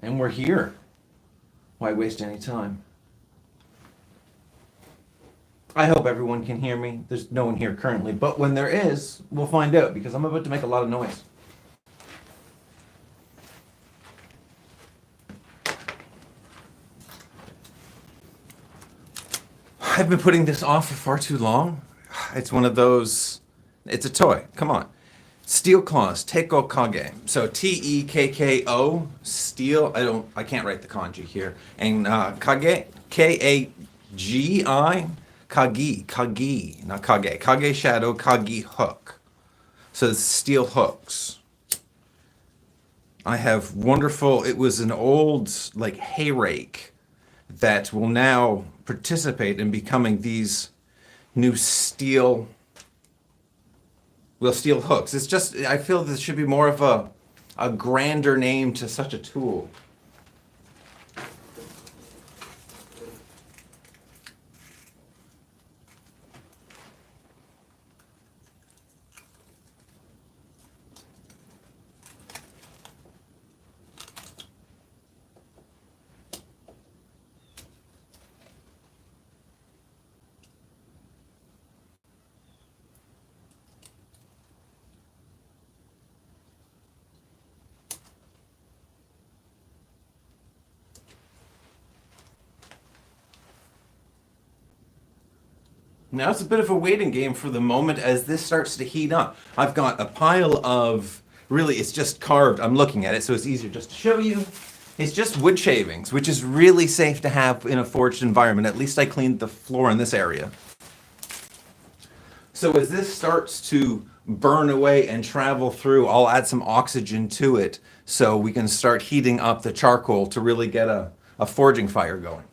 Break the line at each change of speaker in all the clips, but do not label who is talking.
And we're here. Why waste any time? I hope everyone can hear me. There's no one here currently, but when there is, we'll find out because I'm about to make a lot of noise. I've been putting this off for far too long. It's one of those. It's a toy. Come on. Steel claws, Tekko kage. So Tekko, steel. I can't write the kanji here. And kage, Kagi, kagi, not kage. Kage shadow, kagi hook. So it's steel hooks. I have wonderful. It was an old like hay rake that will now participate in becoming these new steel. Well, steel hooks. It's just, I feel this should be more of a grander name to such a tool. Now it's a bit of a waiting game for the moment as this starts to heat up. I've got a pile of, really, it's just carved. I'm looking at it, so it's easier just to show you. It's just wood shavings, which is really safe to have in a forged environment. At least I cleaned the floor in this area. So as this starts to burn away and travel through, I'll add some oxygen to it so we can start heating up the charcoal to really get a forging fire going.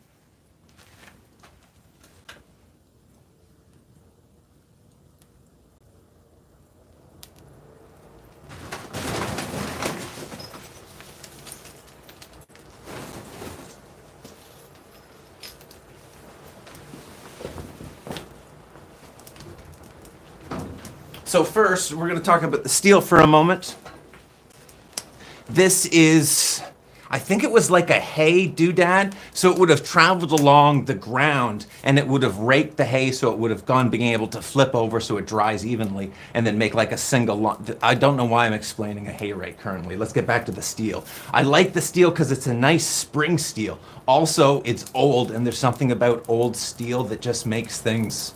So first, we're going to talk about the steel for a moment. This is, I think it was like a hay doodad, so it would have traveled along the ground and it would have raked the hay so it would have gone being able to flip over so it dries evenly and then make like a single line. I don't know why I'm explaining a hay rake currently. Let's get back to the steel. I like the steel because it's a nice spring steel. Also, it's old and there's something about old steel that just makes things,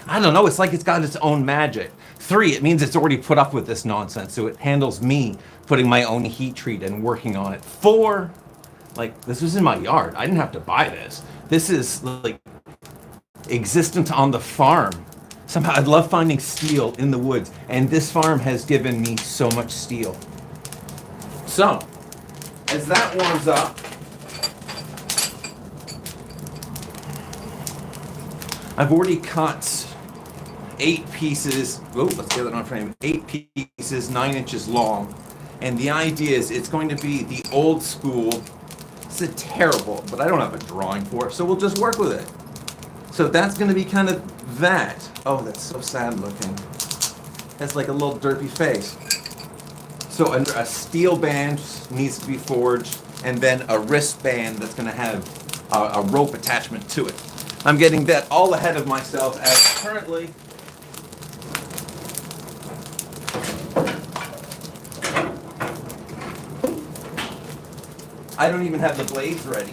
I don't know, it's like it's got its own magic. 3, it means it's already put up with this nonsense, so it handles me putting my own heat treat and working on it. 4, like, this was in my yard. I didn't have to buy this. This is, like, existent on the farm. Somehow, I love finding steel in the woods, and this farm has given me so much steel. So, as that warms up, I've already cut 8 pieces, let's get that on frame, 8 pieces, 9 inches long. And the idea is it's going to be the old school, it's a terrible, but I don't have a drawing for it, so we'll just work with it. So that's going to be kind of that. Oh, that's so sad looking. That's like a little derpy face. So a steel band needs to be forged, and then a wristband that's going to have a rope attachment to it. I'm getting that all ahead of myself as currently I don't even have the blades ready.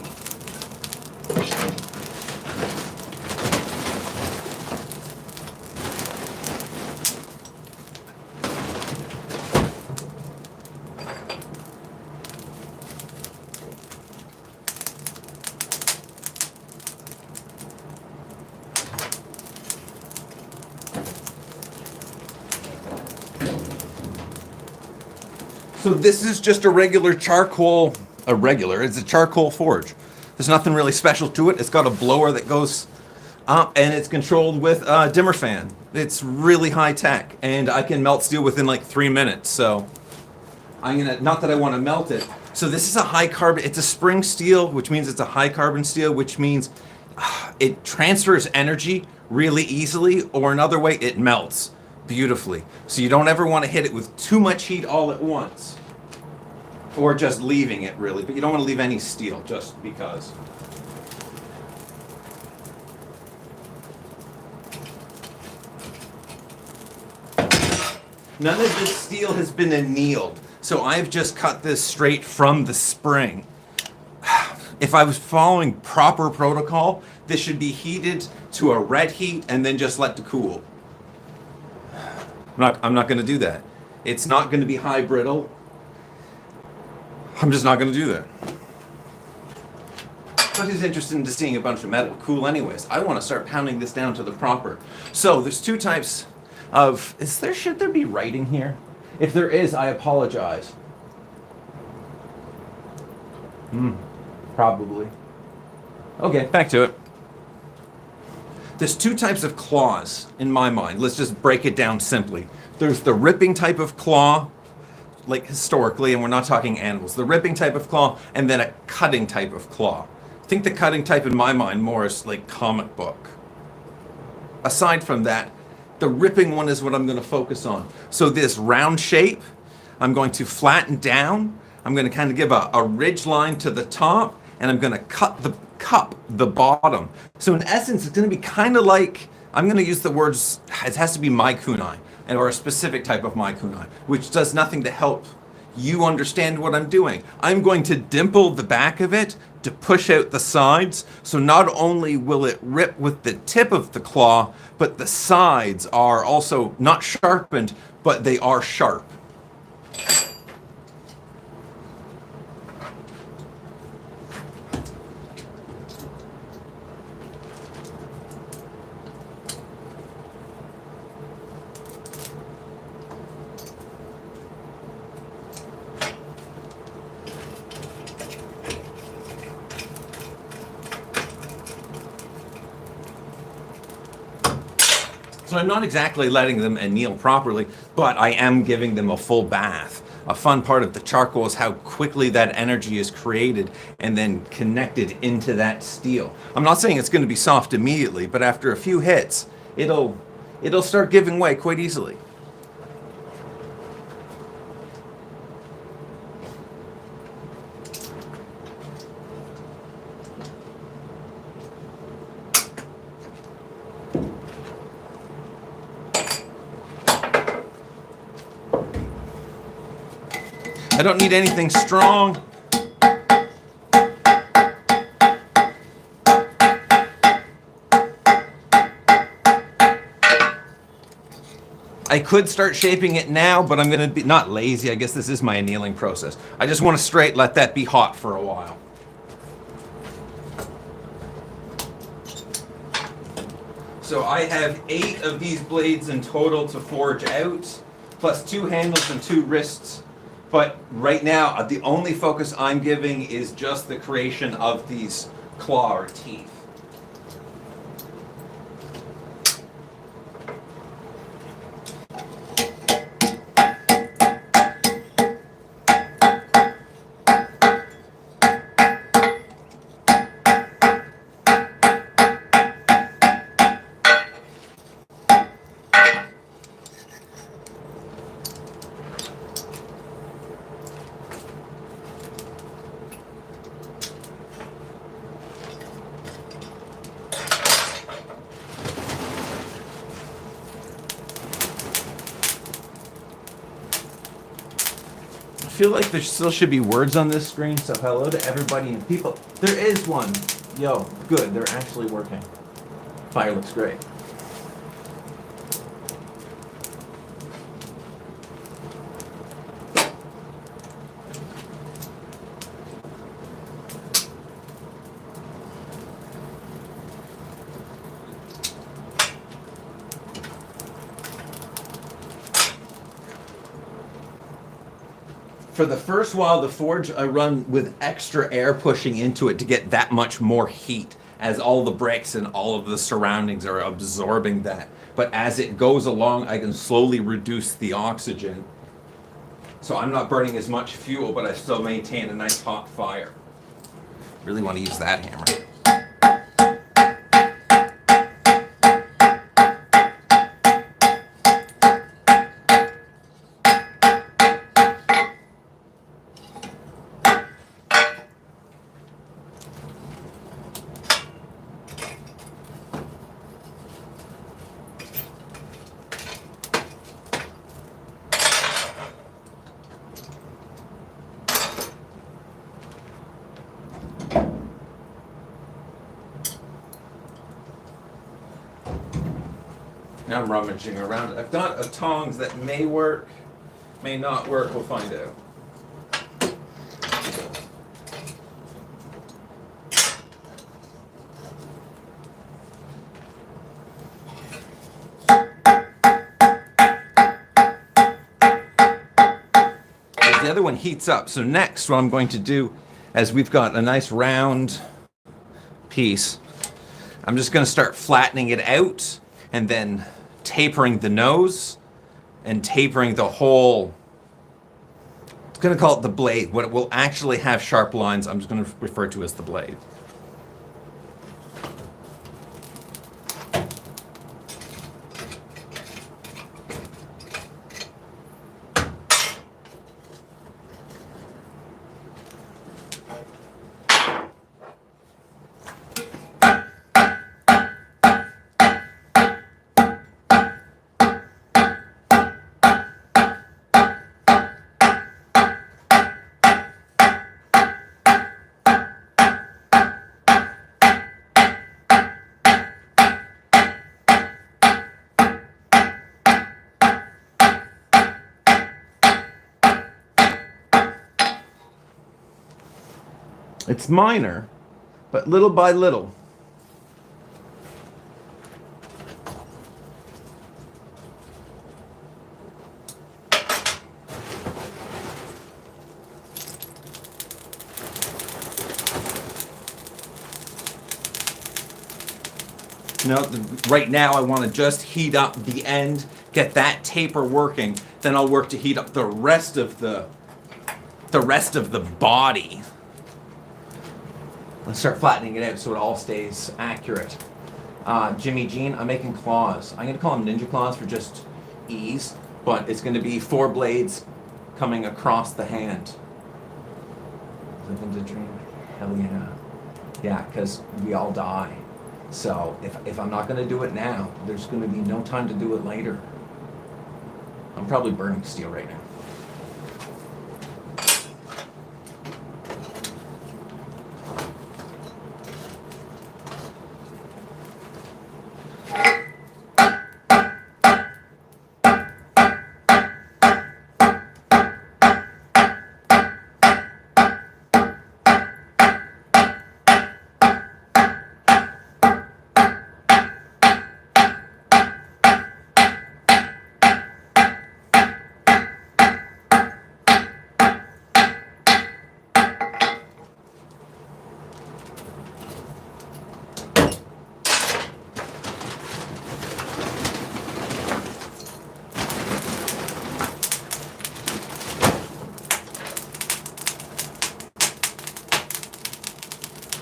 So this is just a regular charcoal, it's a charcoal forge. There's nothing really special to it. It's got a blower that goes up and it's controlled with a dimmer fan. It's really high tech and I can melt steel within like 3 minutes. So not that I want to melt it. So this is a high carbon, it's a spring steel, which means it's a high carbon steel, which means it transfers energy really easily, or another way, it melts beautifully. So you don't ever want to hit it with too much heat all at once. Or just leaving it, really. But you don't want to leave any steel, just because. None of this steel has been annealed, so I've just cut this straight from the spring. If I was following proper protocol, this should be heated to a red heat and then just let to cool. I'm not going to do that. It's not going to be high brittle. I'm just not going to do that. But who's interested in just seeing a bunch of metal cool anyways? I want to start pounding this down to the proper. So there's two types of... should there be writing here? If there is, I apologize. Probably. Okay, back to it. There's two types of claws in my mind. Let's just break it down simply. There's the ripping type of claw, like historically, and we're not talking animals. The ripping type of claw, and then a cutting type of claw. I think the cutting type in my mind more is like comic book. Aside from that, the ripping one is what I'm going to focus on. So this round shape, I'm going to flatten down. I'm going to kind of give a ridge line to the top, and I'm going to cup the bottom. So in essence, it's going to be kind of like, I'm going to use the words, it has to be mai kunai, or a specific type of mai kunai, which does nothing to help you understand what I'm doing. I'm going to dimple the back of it to push out the sides. So not only will it rip with the tip of the claw, but the sides are also not sharpened, but they are sharp. So I'm not exactly letting them anneal properly, but I am giving them a full bath. A fun part of the charcoal is how quickly that energy is created and then connected into that steel. I'm not saying it's going to be soft immediately, but after a few hits, it'll start giving way quite easily. I don't need anything strong. I could start shaping it now, but I'm going to be not lazy. I guess this is my annealing process. I just want to let that be hot for a while. So I have 8 of these blades in total to forge out, plus 2 handles and 2 wrists. But right now, the only focus I'm giving is just the creation of these claw or teeth. I feel like there still should be words on this screen, so hello to everybody and people. There is one. Yo, good, they're actually working. Fire looks great. For the first while, the forge I run with extra air pushing into it to get that much more heat as all the bricks and all of the surroundings are absorbing that. But as it goes along, I can slowly reduce the oxygen. So I'm not burning as much fuel, but I still maintain a nice hot fire. Really want to use that hammer. Now I'm rummaging around. I've got a tongs that may work, may not work. We'll find out. The other one heats up. So next, what I'm going to do, as we've got a nice round piece, I'm just going to start flattening it out and then tapering the nose and tapering the whole. I'm going to call it the blade. What it will actually have sharp lines, I'm just going to refer to as the blade. It's minor, but little by little. Now, right now I want to just heat up the end, get that taper working. Then I'll work to heat up the rest of the body. Let's start flattening it out so it all stays accurate. Jimmy Jean, I'm making claws. I'm going to call them ninja claws for just ease, but it's going to be 4 blades coming across the hand. Living the dream. Hell yeah. Yeah, because we all die. So if I'm not going to do it now, there's going to be no time to do it later. I'm probably burning steel right now.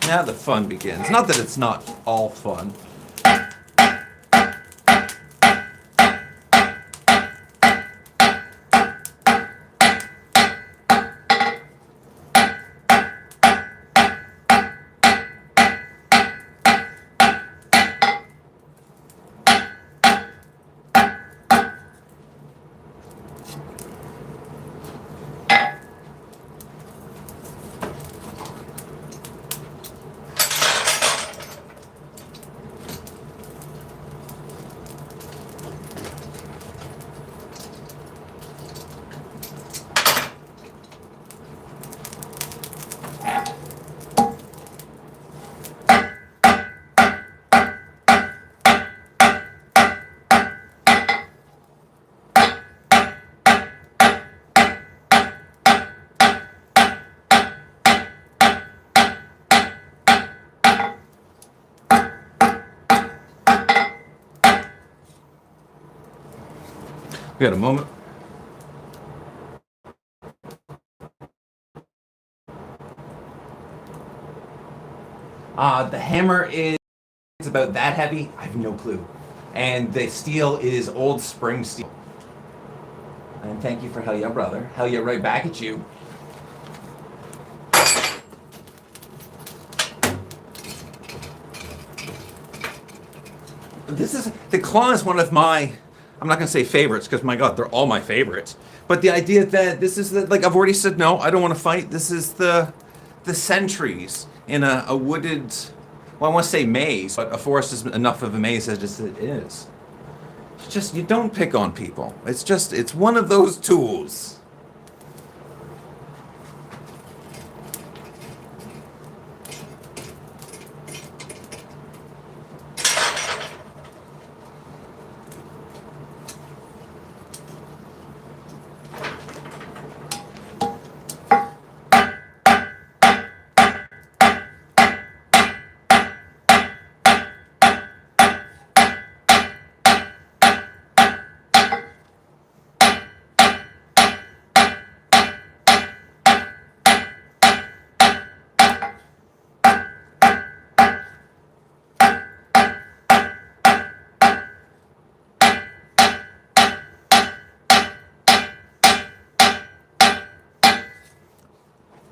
Now the fun begins. Not that it's not all fun. We got a moment. The hammer is about that heavy. I have no clue. And the steel is old spring steel. And thank you for hell yeah, brother. Hell yeah, right back at you. The claw is one of my, I'm not going to say favorites because my God, they're all my favorites. But the idea that this is like I've already said no, I don't want to fight. This is the centuries in a wooded, well, I want to say maze, but a forest is enough of a maze as it is. It's just, you don't pick on people. It's just, it's one of those tools.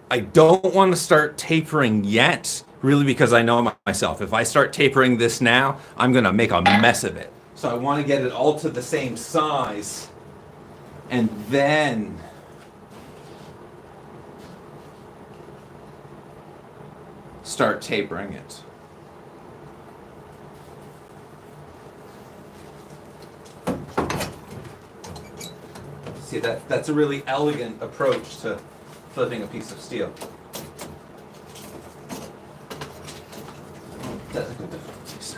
I don't want to start tapering yet, really, because I know myself. If I start tapering this now, I'm going to make a mess of it. So I want to get it all to the same size, and then start tapering it. See, that's a really elegant approach to flipping a piece of steel. Technical difficulties.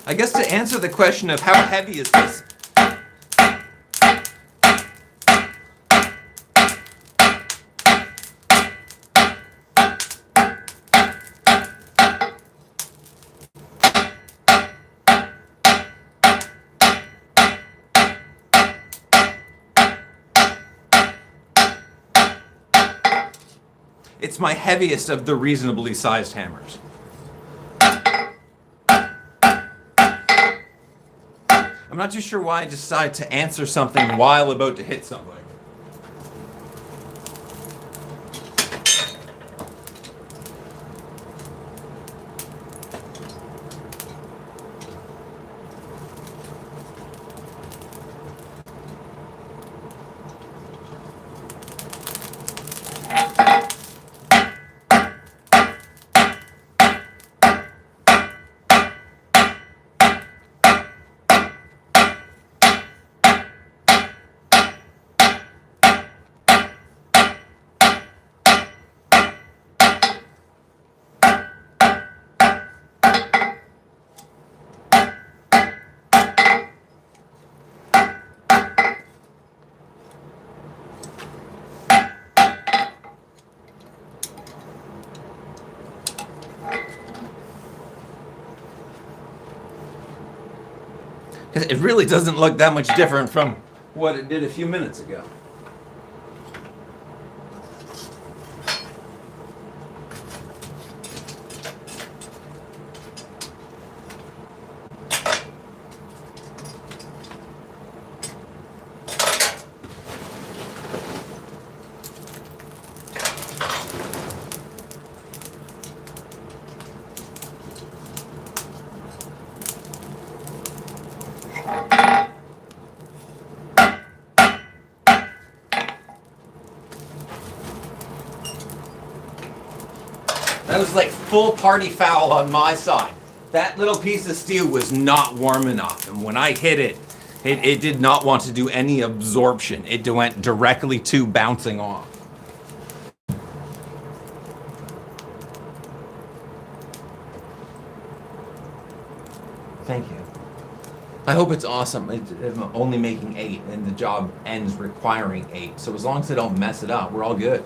I guess to answer the question of how heavy is this, it's my heaviest of the reasonably sized hammers. I'm not too sure why I decided to answer something while about to hit somebody. It really doesn't look that much different from what it did a few minutes ago. That was like full party foul on my side. That little piece of steel was not warm enough, and when I hit it, it did not want to do any absorption. It went directly to bouncing off. Thank you. I hope it's awesome. I'm only making 8, and the job ends requiring 8. So as long as I don't mess it up, we're all good.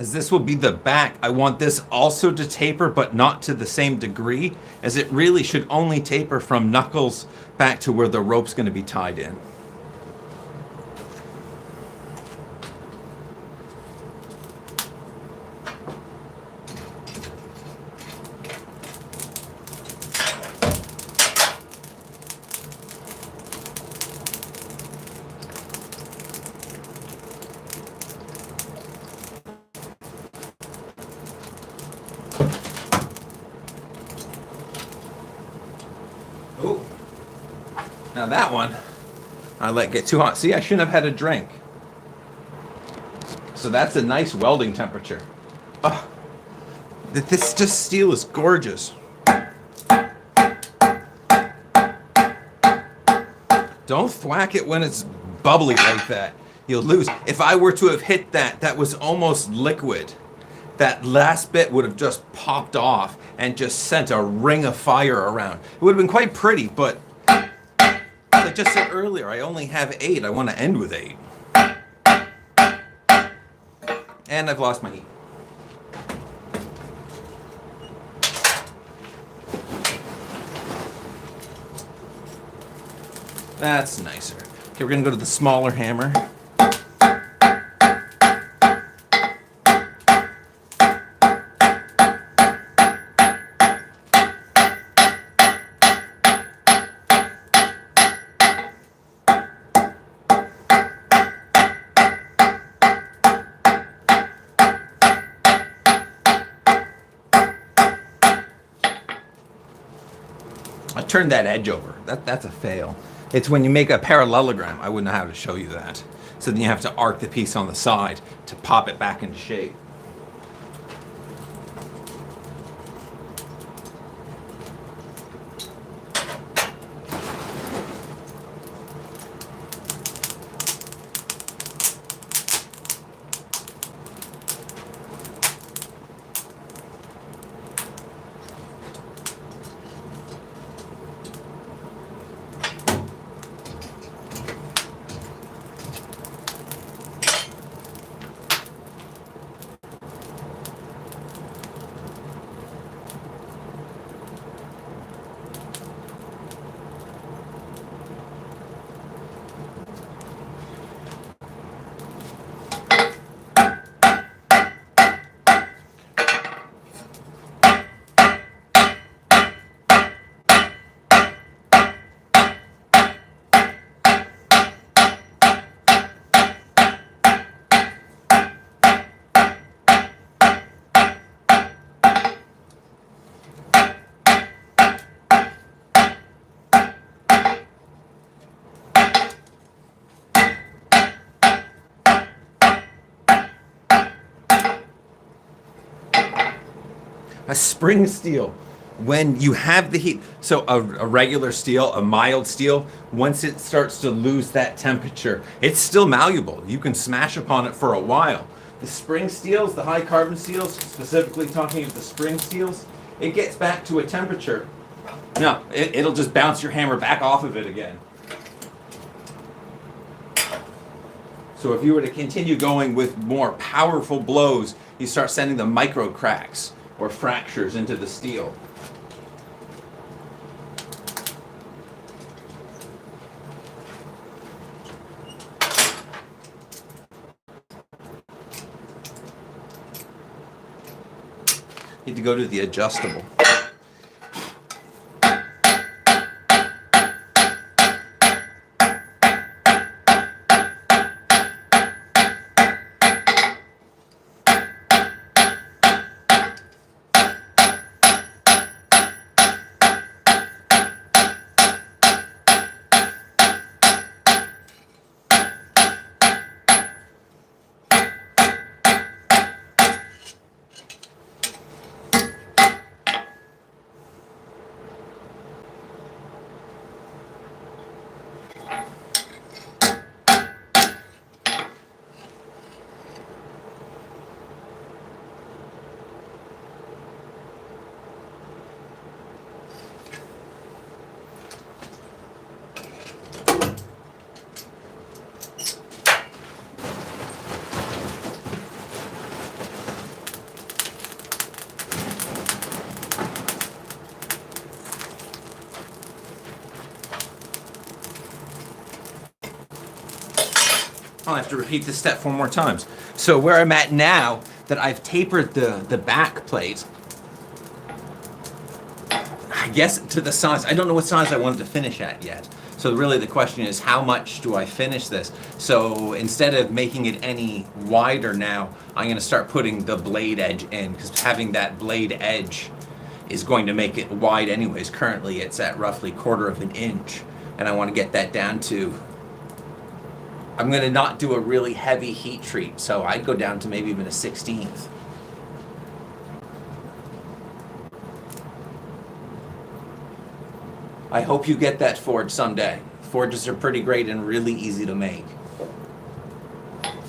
as this will be the back, I want this also to taper, but not to the same degree, as it really should only taper from knuckles back to where the rope's going to be tied in. Oh, now that one, I let get too hot. See, I shouldn't have had a drink. So that's a nice welding temperature. Oh, this just steel is gorgeous. Don't thwack it when it's bubbly like that. You'll lose. If I were to have hit that, that was almost liquid. That last bit would have just popped off and just sent a ring of fire around. It would have been quite pretty, but as I just said earlier, I only have 8. I want to end with 8. And I've lost my heat. That's nicer. Okay, we're gonna go to the smaller hammer. I turned that edge over. That's a fail. It's when you make a parallelogram. I wouldn't know how to show you that. So then you have to arc the piece on the side to pop it back into shape. A spring steel, when you have the heat, so a regular steel, a mild steel, once it starts to lose that temperature, it's still malleable. You can smash upon it for a while. The spring steels, the high carbon steels, specifically talking of the spring steels, it gets back to a temperature. No, it'll just bounce your hammer back off of it again. So if you were to continue going with more powerful blows, you start sending the micro cracks or fractures into the steel. Need to go to the adjustable. I'll have to repeat this step 4 more times. So where I'm at now, that I've tapered the back plate, I guess to the size. I don't know what size I wanted to finish at yet. So really the question is, how much do I finish this? So instead of making it any wider now, I'm going to start putting the blade edge in, because having that blade edge is going to make it wide anyways. Currently it's at roughly 1/4 of an inch, and I want to get that down to, I'm going to not do a really heavy heat treat, so I'd go down to maybe even a 1/16. I hope you get that forge someday. Forges are pretty great and really easy to make.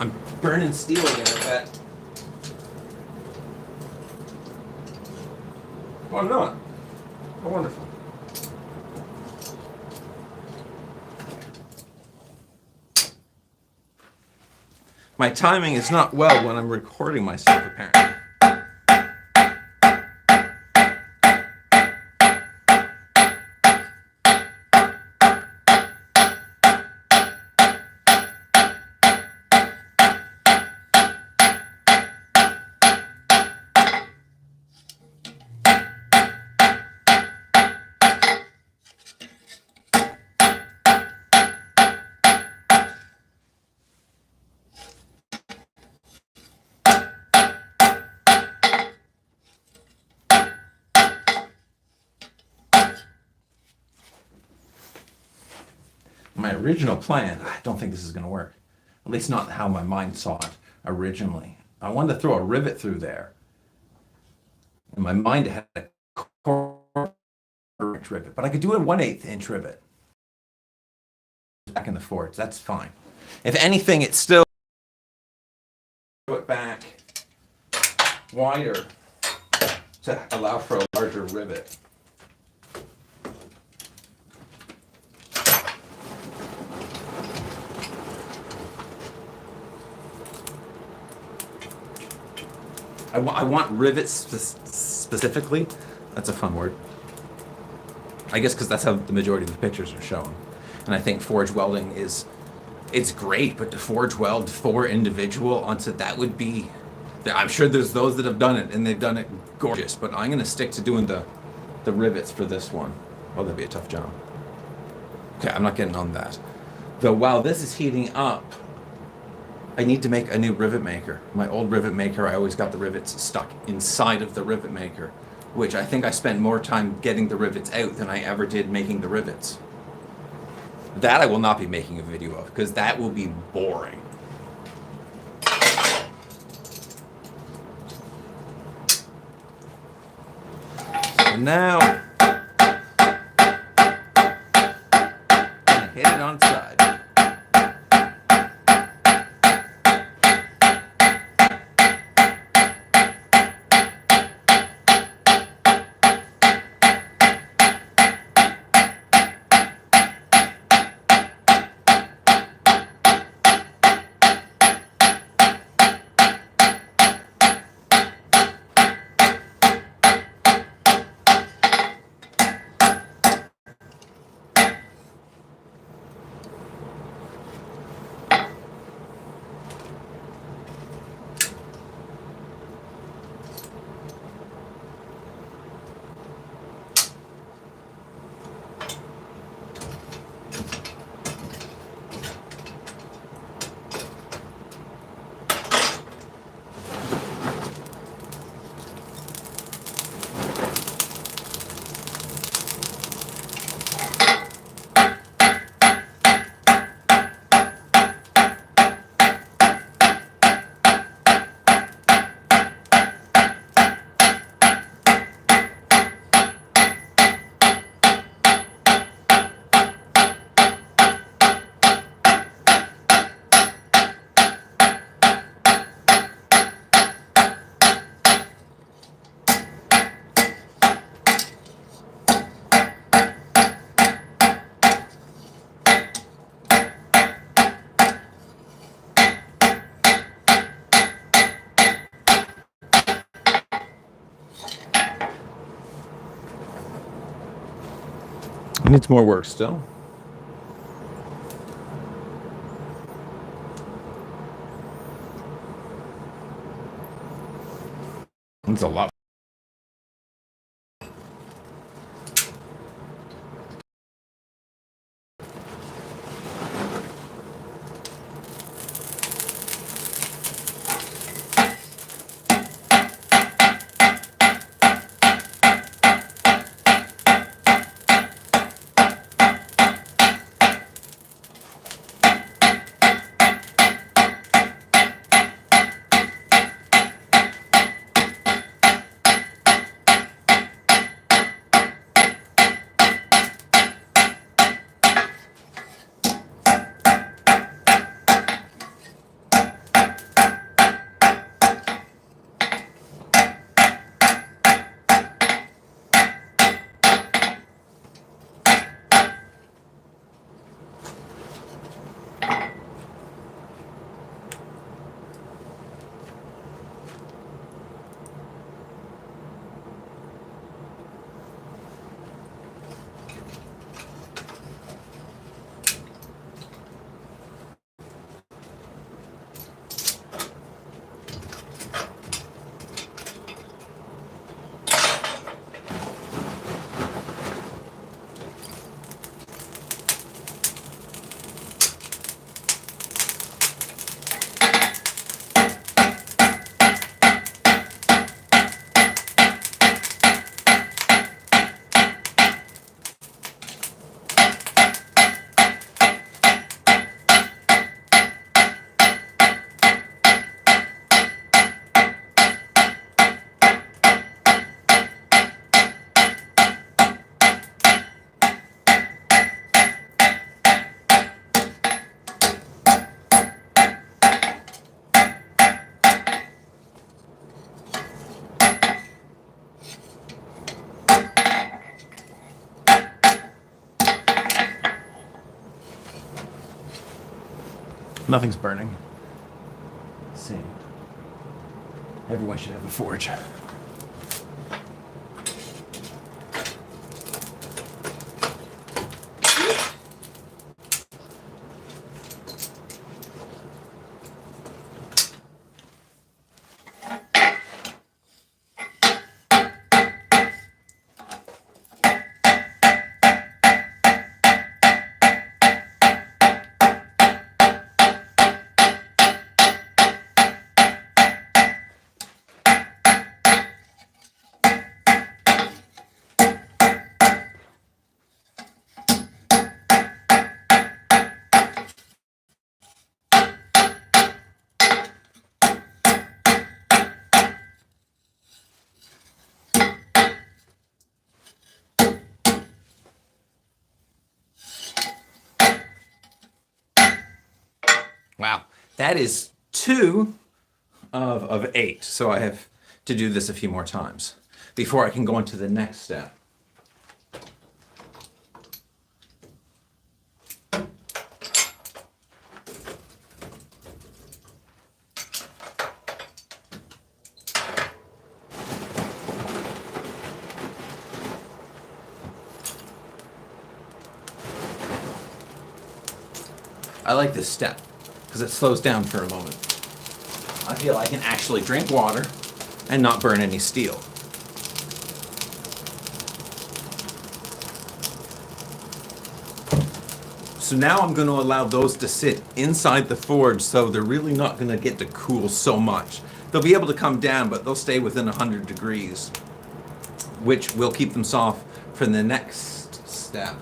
I'm burning steel again, I bet. Oh, I'm not. Oh, wonderful. My timing is not well when I'm recording myself, apparently. My original plan, I don't think this is going to work. At least not how my mind saw it originally. I wanted to throw a rivet through there. In my mind, it had a 1/4 inch rivet, but I could do a 1/8 inch rivet. Back in the forge, that's fine. If anything, it's still put back wider to allow for a larger rivet. I want rivets specifically. That's a fun word. I guess because that's how the majority of the pictures are shown. And I think forge welding it's great, but to forge weld 4 individual onto that would be, I'm sure there's those that have done it and they've done it gorgeous, but I'm gonna stick to doing the rivets for this one. Oh, that'd be a tough job. Okay, I'm not getting on that. Though while this is heating up, I need to make a new rivet maker. My old rivet maker, I always got the rivets stuck inside of the rivet maker, which I think I spent more time getting the rivets out than I ever did making the rivets. That I will not be making a video of, because that will be boring. So now, gonna hit it on side. Needs more work still. It's a lot. Nothing's burning. Same. Everyone should have a forge. Wow, that is 2 of 8. So I have to do this a few more times before I can go into the next step. I like this step because it slows down for a moment. I feel I can actually drink water and not burn any steel. So now I'm going to allow those to sit inside the forge, so they're really not going to get to cool so much. They'll be able to come down, but they'll stay within 100 degrees, which will keep them soft for the next step.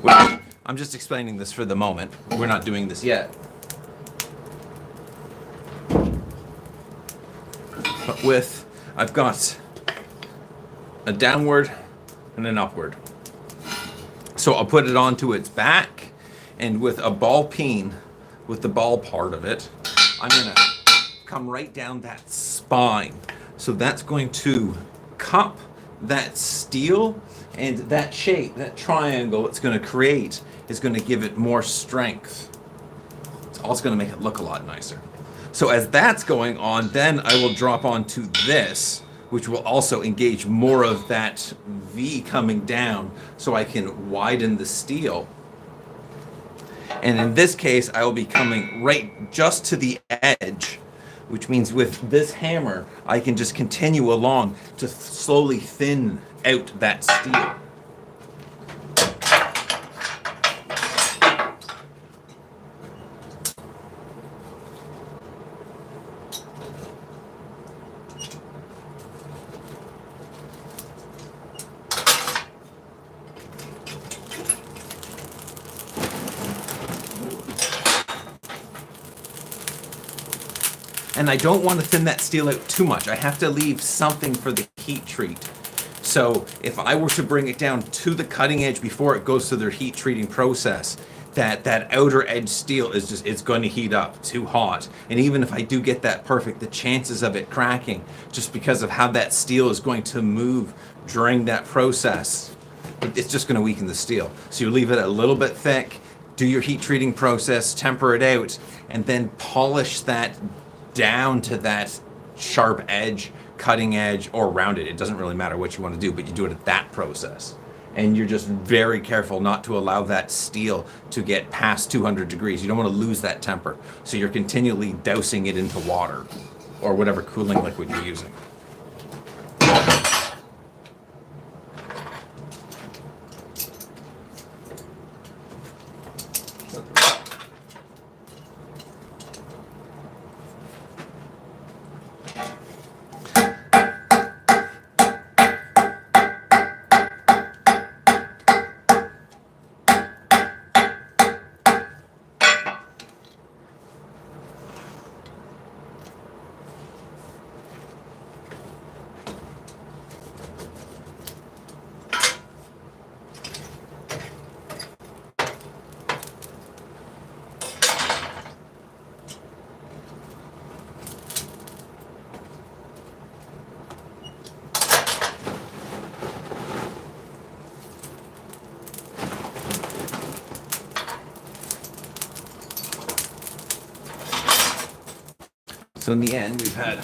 Well, I'm just explaining this for the moment. We're not doing this yet. But I've got a downward and an upward. So I'll put it onto its back, and with a ball peen, with the ball part of it, I'm gonna come right down that spine. So that's going to cup that steel, and that shape, that triangle it's going to create is going to give it more strength. It's also going to make it look a lot nicer. So as that's going on, then I will drop onto this, which will also engage more of that V coming down so I can widen the steel. And in this case, I will be coming right just to the edge which means with this hammer, I can just continue along to slowly thin out that steel. And I don't want to thin that steel out too much. I have to leave something for the heat treat. So if I were to bring it down to the cutting edge before it goes through their heat treating process, that outer edge steel is just, it's going to heat up too hot. And even if I do get that perfect, the chances of it cracking, just because of how that steel is going to move during that process, it's just going to weaken the steel. So you leave it a little bit thick, do your heat treating process, temper it out, and then polish that down to that sharp edge, cutting edge, or rounded. It doesn't really matter what you want to do, but you do it at that process. And you're just very careful not to allow that steel to get past 200 degrees. You don't want to lose that temper. So you're continually dousing it into water or whatever cooling liquid you're using. So in the end, we've had,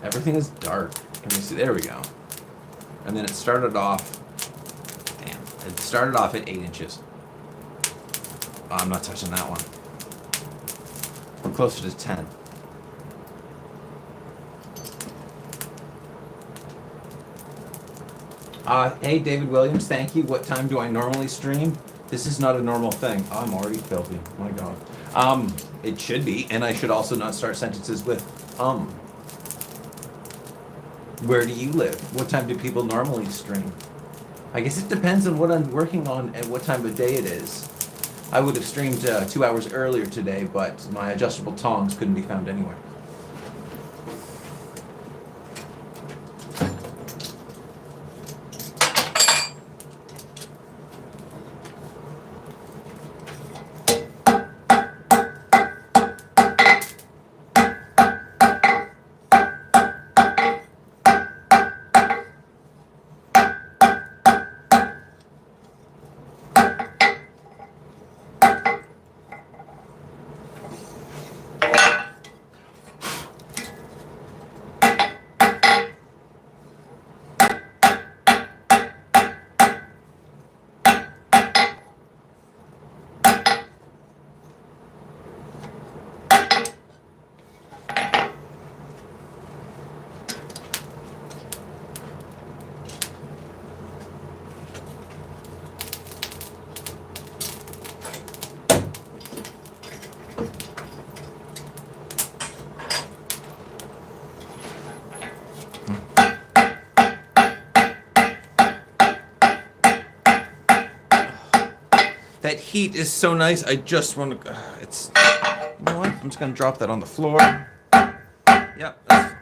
everything is dark. Can we see? There we go. And then it started off, it started off at 8 inches. Oh, I'm not touching that one. We're closer to 10. Hey, David Williams, thank you. What time do I normally stream? This is not a normal thing. Oh, I'm already filthy. My God. It should be, and I should also not start sentences with Where do you live? What time do people normally stream? I guess it depends on what I'm working on and what time of day it is. I would have streamed 2 hours earlier today, but my adjustable tongs couldn't be found anywhere. That heat is so nice. I just want to. You know what? I'm just gonna drop that on the floor. Yep, that's fine.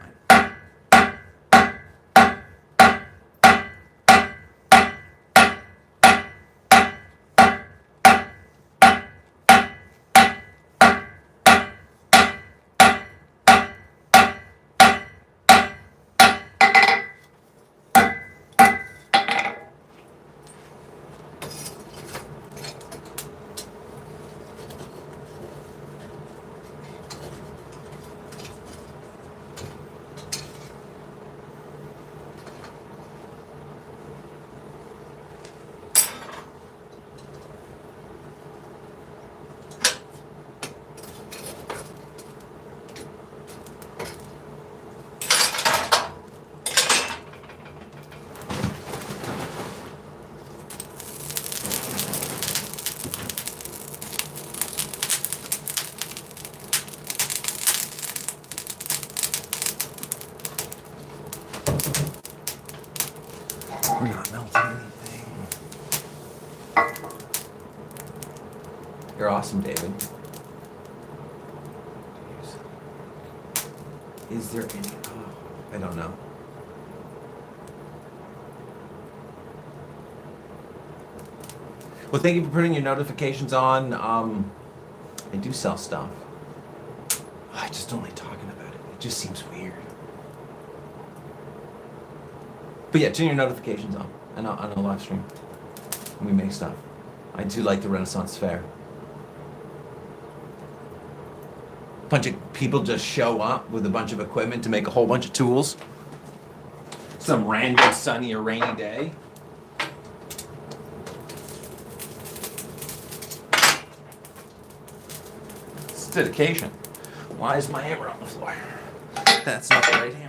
You're awesome, David. Is there any? Oh, I don't know. Well, thank you for putting your notifications on. I do sell stuff. I just don't like talking about it. It just seems weird. But yeah, turn your notifications on. On a live stream. We make stuff. I do like the Renaissance Fair. Bunch of people just show up with a bunch of equipment to make a whole bunch of tools. Some random sunny or rainy day. It's dedication. Why is my hammer on the floor? That's not the right hammer.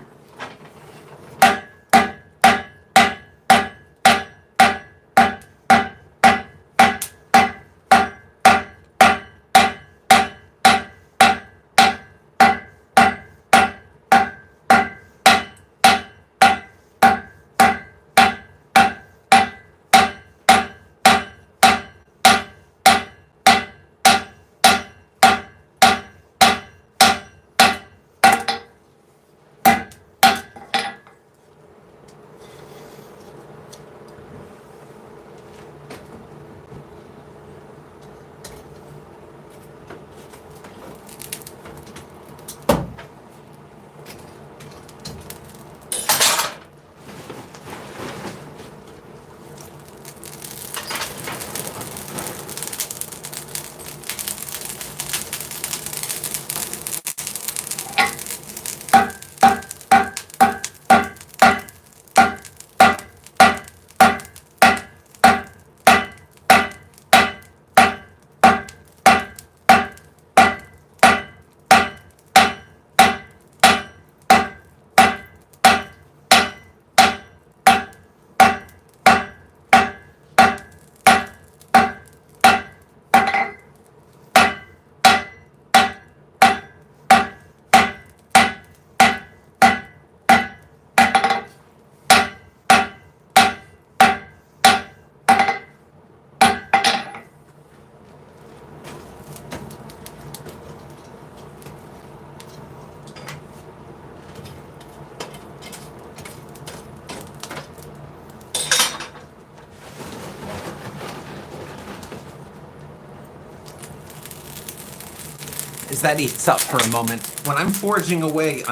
As that eats up for a moment, when I'm forging away,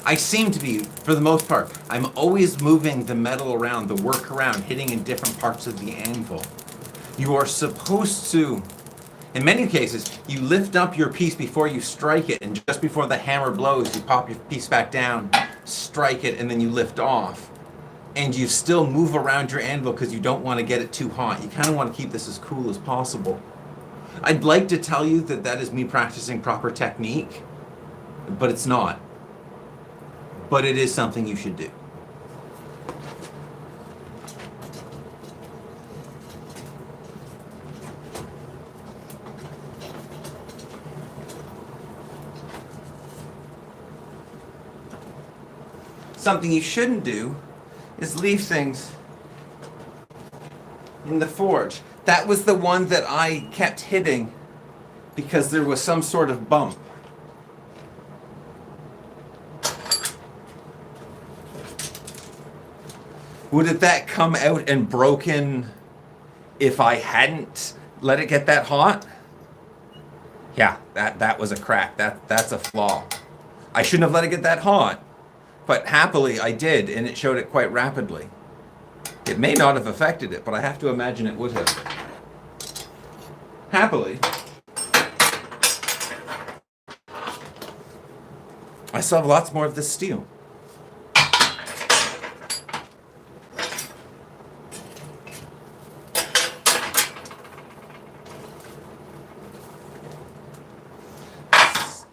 I seem to be, for the most part, I'm always moving the metal around, the work around, hitting in different parts of the anvil. You are supposed to, in many cases, you lift up your piece before you strike it, and just before the hammer blows, you pop your piece back down, strike it, and then you lift off. And you still move around your anvil because you don't want to get it too hot. You kind of want to keep this as cool as possible. I'd like to tell you that that is me practicing proper technique, but it's not. But it is something you should do. Something you shouldn't do is leave things in the forge. That was the one that I kept hitting because there was some sort of bump. Would have that come out and broken if I hadn't let it get that hot? Yeah, that was a crack. That's a flaw. I shouldn't have let it get that hot, but happily I did, and it showed it quite rapidly. It may not have affected it, but I have to imagine it would have. Happily, I still have lots more of this steel.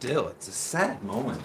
Still, it's a sad moment.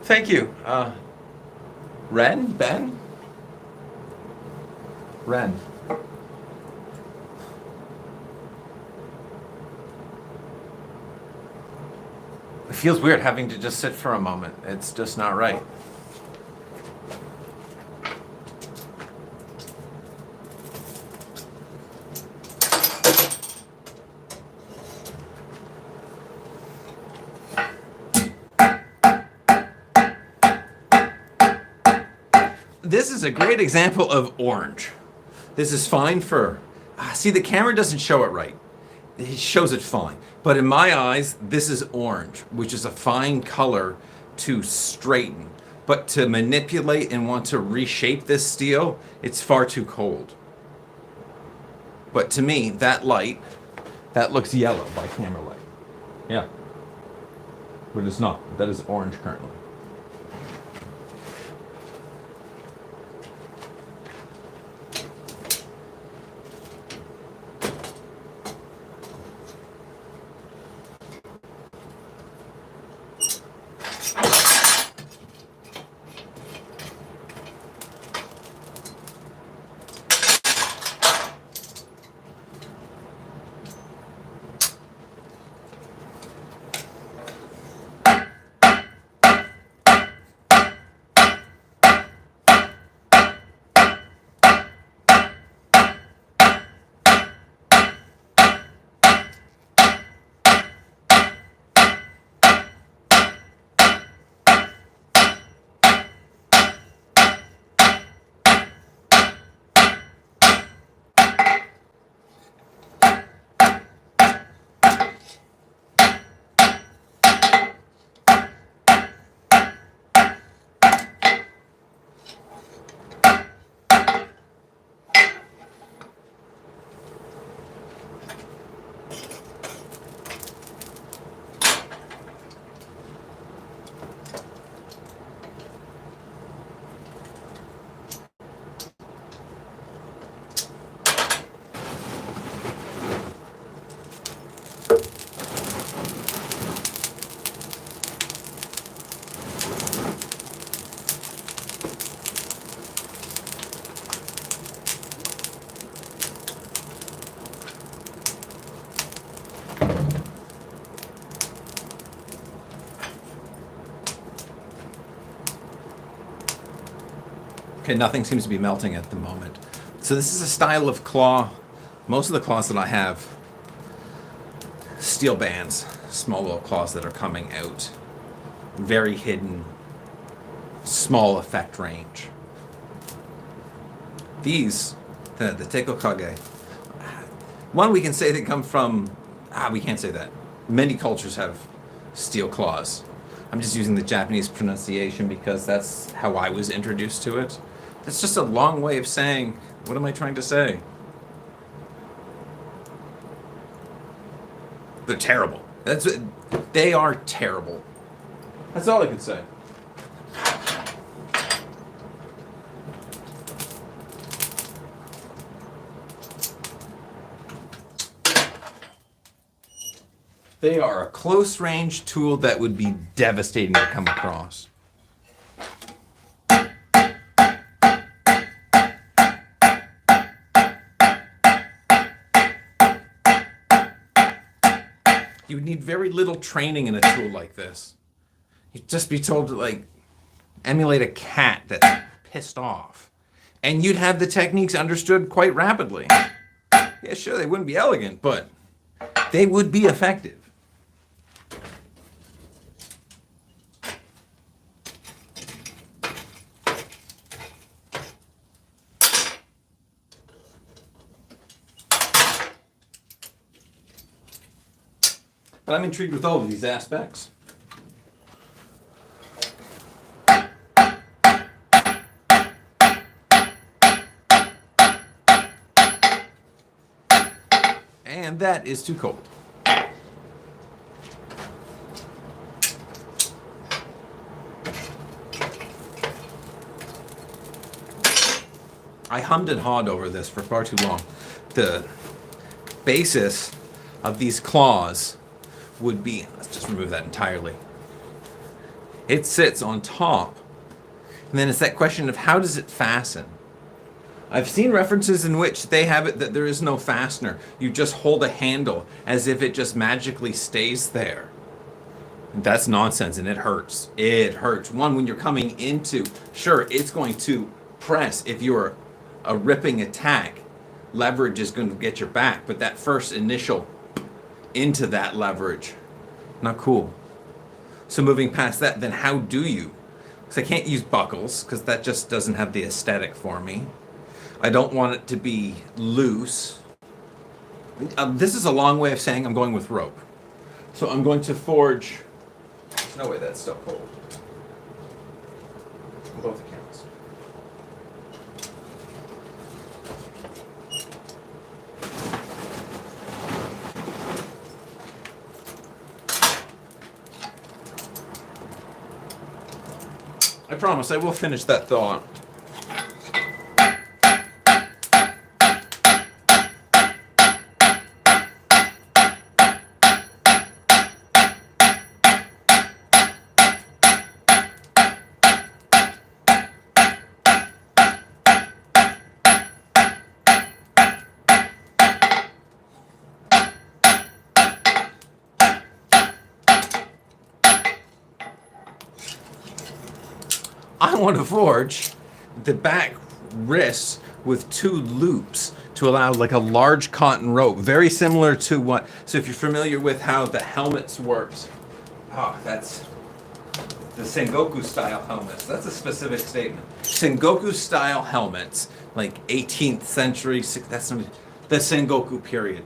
Thank you. Ben? Ren. It feels weird having to just sit for a moment. It's just not right. This is a great example of orange. This is fine for... see, the camera doesn't show it right. It shows it fine. But in my eyes, this is orange, which is a fine color to straighten. But to manipulate and want to reshape this steel, it's far too cold. But to me, that light, that looks yellow by camera light. Yeah. But it's not. That is orange currently. Okay, nothing seems to be melting at the moment. So this is a style of claw. Most of the claws that I have, steel bands, small little claws that are coming out. Very hidden, small effect range. These, the Tekko kage, one we can say they come from, we can't say that. Many cultures have steel claws. I'm just using the Japanese pronunciation because that's how I was introduced to it. That's just a long way of saying, what am I trying to say? They're terrible. They are terrible. That's all I could say. They are a close range tool that would be devastating to come across. You would need very little training in a tool like this. You'd just be told to, like, emulate a cat that's pissed off. And you'd have the techniques understood quite rapidly. Yeah, sure, they wouldn't be elegant, but they would be effective. But I'm intrigued with all of these aspects. And that is too cold. I hummed and hawed over this for far too long. The basis of these claws would be, let's just remove that entirely, It sits on top. And then it's that question of how does it fasten? I've seen references in which they have it that there is no fastener. You just hold a handle as if it just magically stays there. That's nonsense and it hurts. It hurts. One, when you're coming into, sure, it's going to press if you're a ripping attack. Leverage is going to get your back, but that first initial into that leverage, not cool. So moving past that, then how do you? Because I can't use buckles because that just doesn't have the aesthetic for me. I don't want it to be loose. This is a long way of saying I'm going with rope. So I'm going to forge. There's no way that's still cold. On both accounts. I promise I will finish that thought. I want to forge the back wrists with 2 loops to allow like a large cotton rope, very similar to what, so if you're familiar with how the helmets works, that's the Sengoku style helmets. That's a specific statement. Sengoku style helmets, like 18th century, that's the Sengoku period.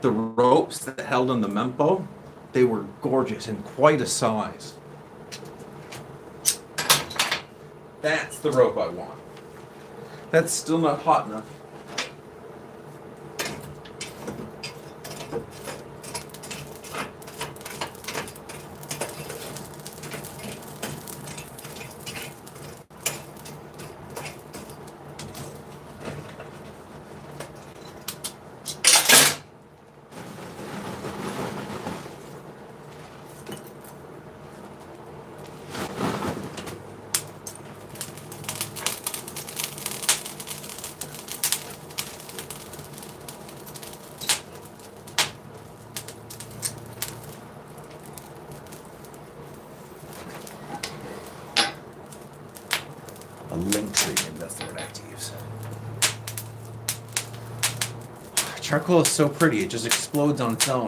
The ropes that held on the mempo, they were gorgeous and quite a size. That's the rope I want. That's still not hot enough. A link tree, maybe that's the word I have to use. Charcoal is so pretty, it just explodes on its own.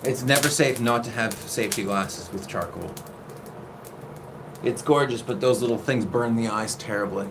It's never safe not to have safety glasses with charcoal. It's gorgeous, but those little things burn the eyes terribly.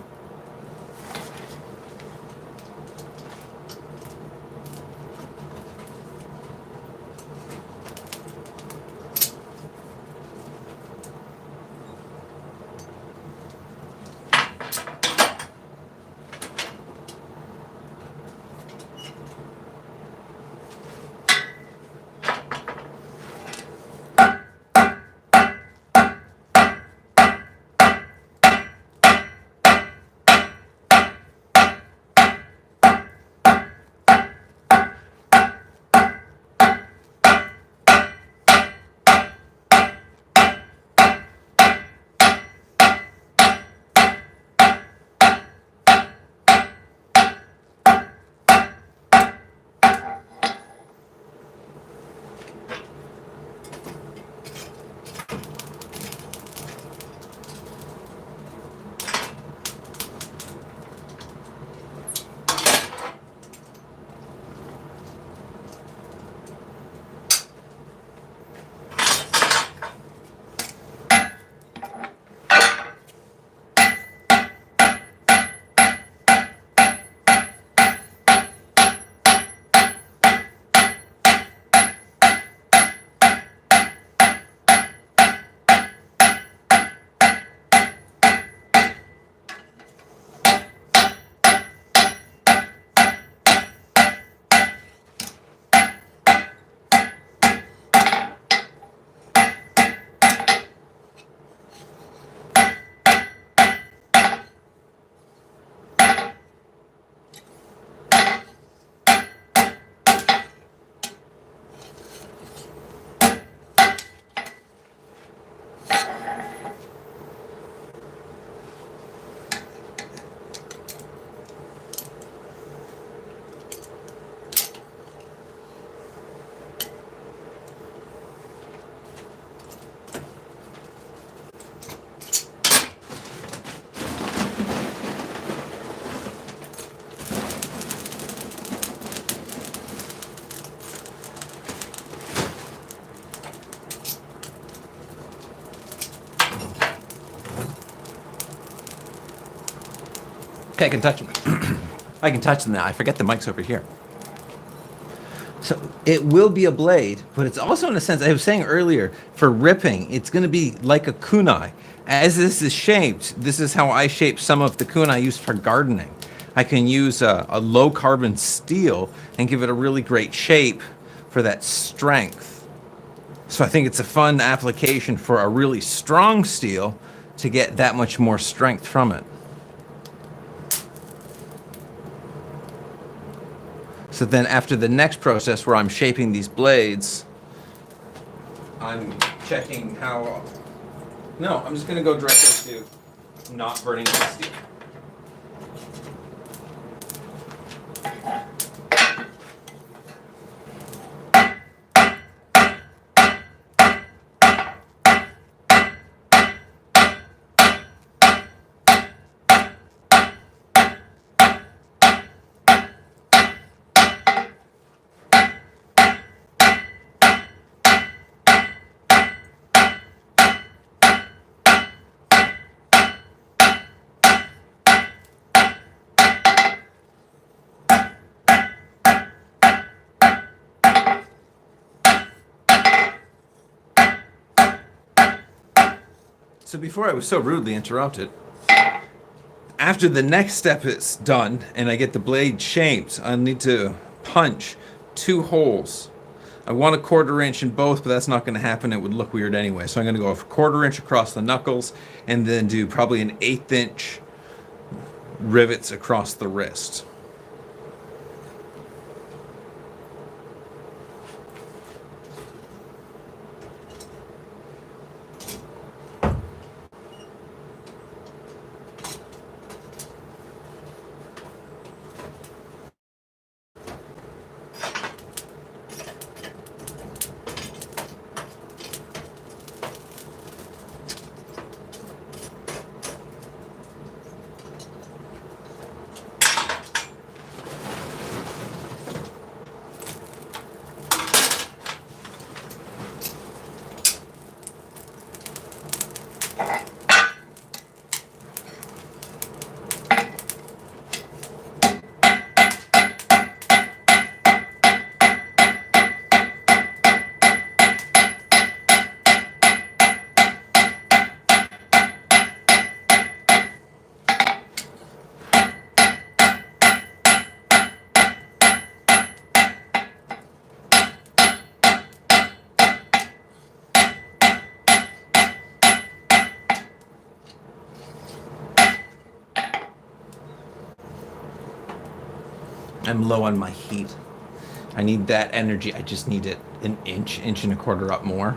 Okay, I can touch them. I can touch them now. I forget the mic's over here. So it will be a blade, but it's also in a sense, I was saying earlier, for ripping, it's going to be like a kunai. As this is shaped, this is how I shape some of the kunai I use for gardening. I can use a low carbon steel and give it a really great shape for that strength. So I think it's a fun application for a really strong steel to get that much more strength from it. So then after the next process where I'm shaping these blades, I'm checking how... No, I'm just going to go directly to not burning the steel. So before I was so rudely interrupted, after the next step is done and I get the blade shaped, I need to punch 2 holes. I want a 1/4 inch in both, but that's not going to happen. It would look weird anyway. So I'm going to go a 1/4 inch across the knuckles and then do probably an 1/8 inch rivets across the wrist. I'm low on my heat. I need that energy. I just need it an inch, inch and a quarter up more.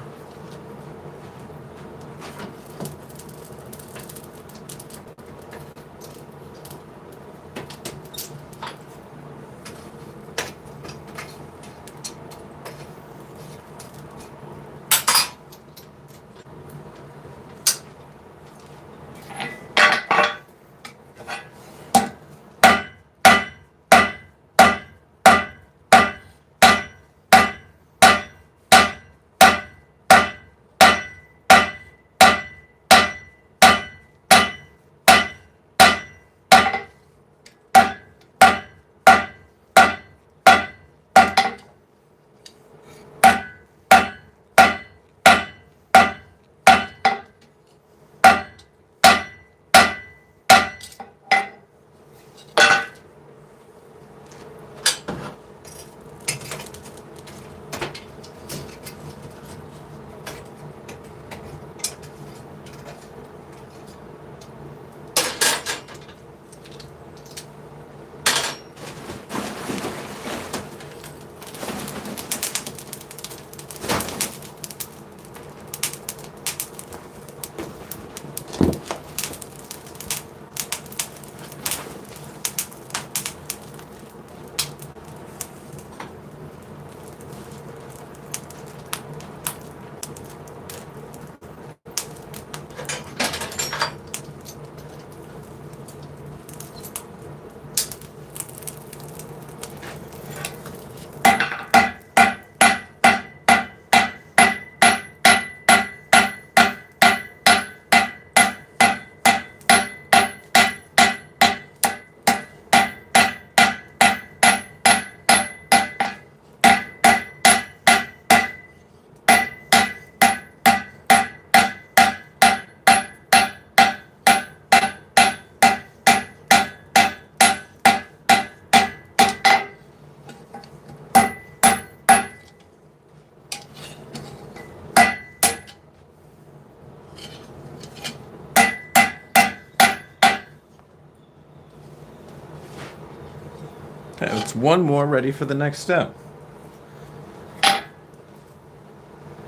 It's one more ready for the next step.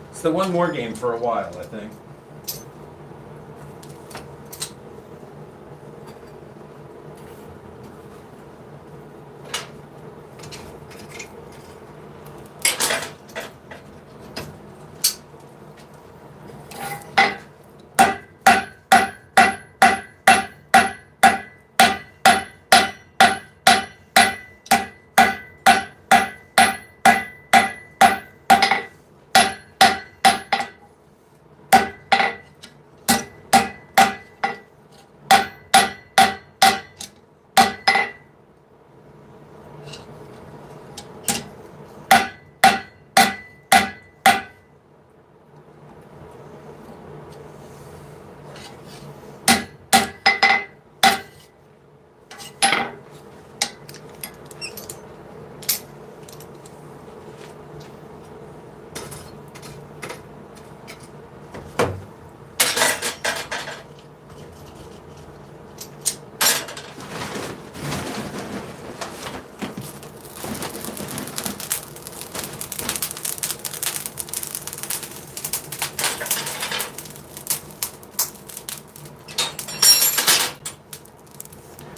It's the one more game for a while, I think.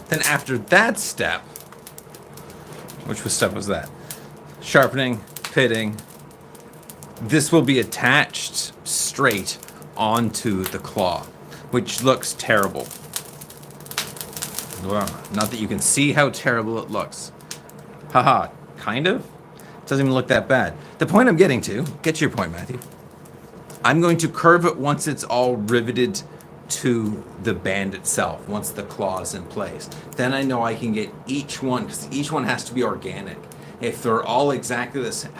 Then after that step, which step was that? Sharpening, pitting. This will be attached straight onto the claw, which looks terrible. Well, not that you can see how terrible it looks. Haha, kind of? Doesn't even look that bad. The point I'm getting to, get to your point, Matthew. I'm going to curve it once it's all riveted to the band itself, once the claw is in place. Then I know I can get each one, because each one has to be organic. If they're all exactly the same,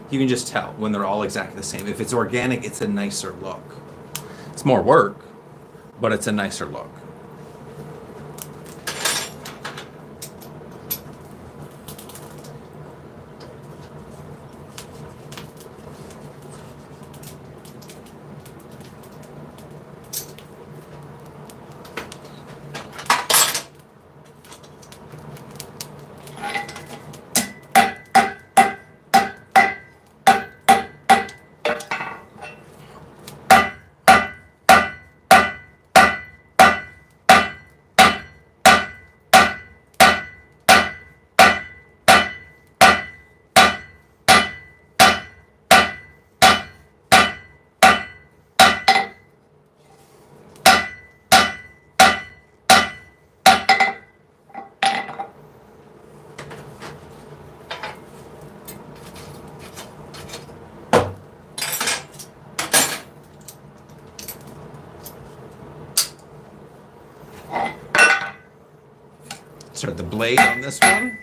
you can just tell when they're all exactly the same. If it's organic, it's a nicer look. It's more work, but it's a nicer look. Start the blade on this one.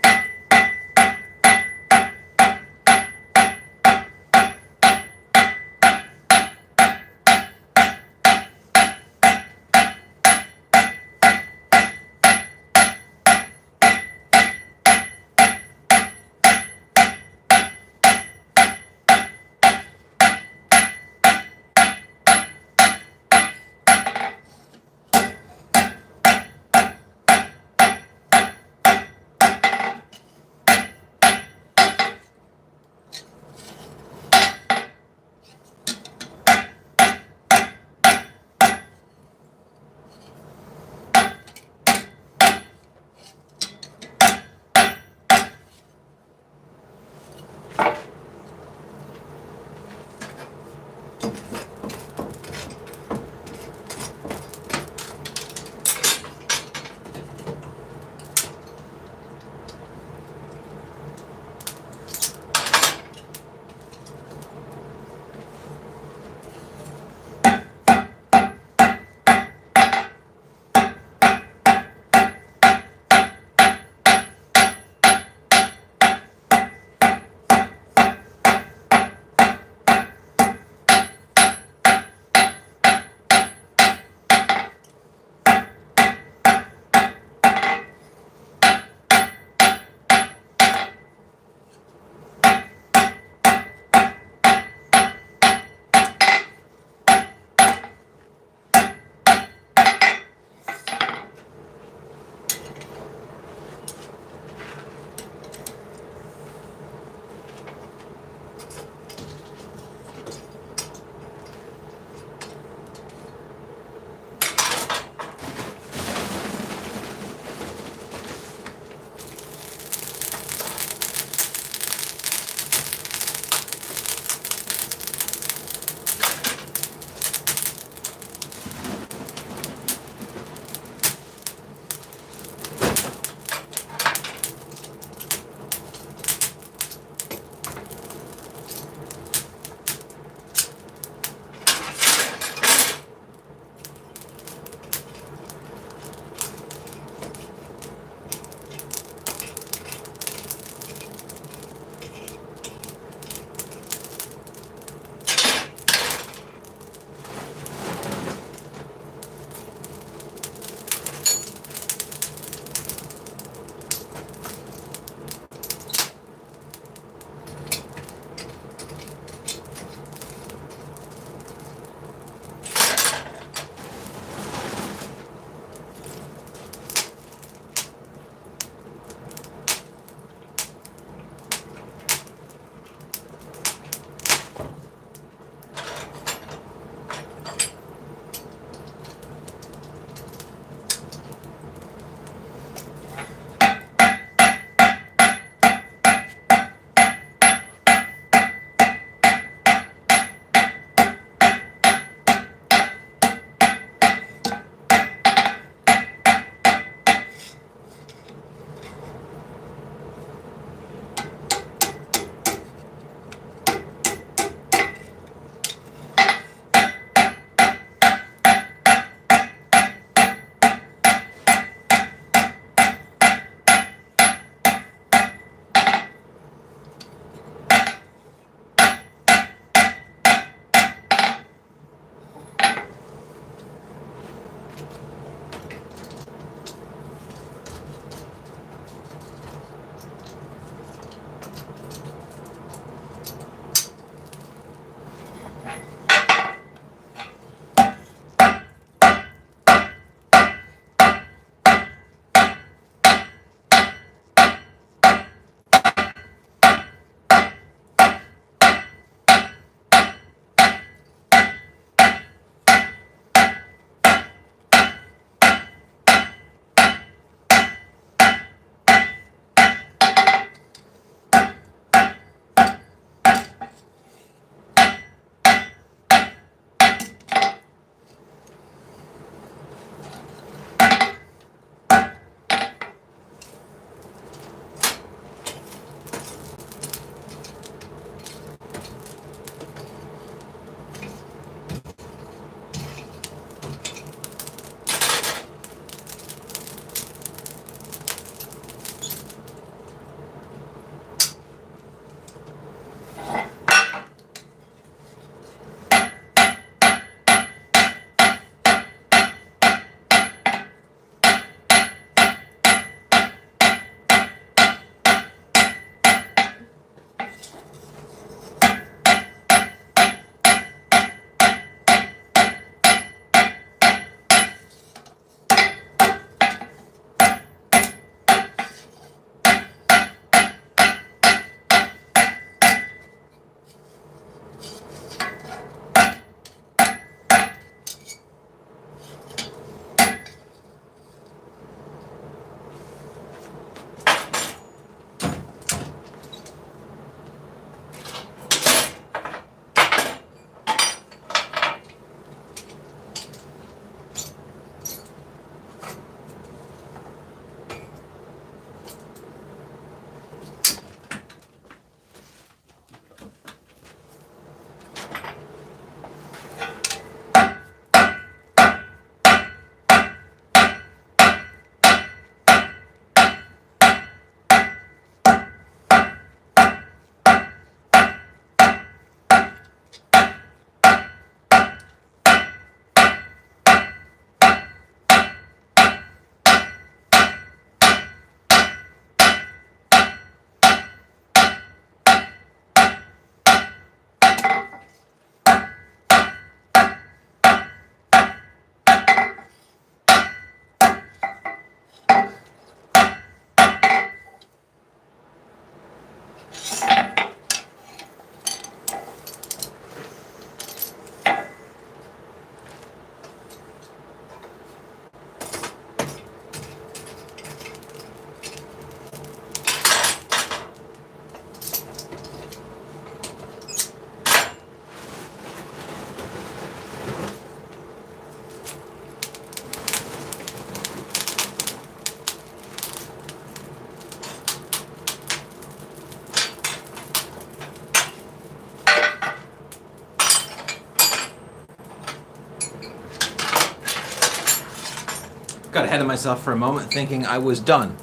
Got ahead of myself for a moment thinking I was done.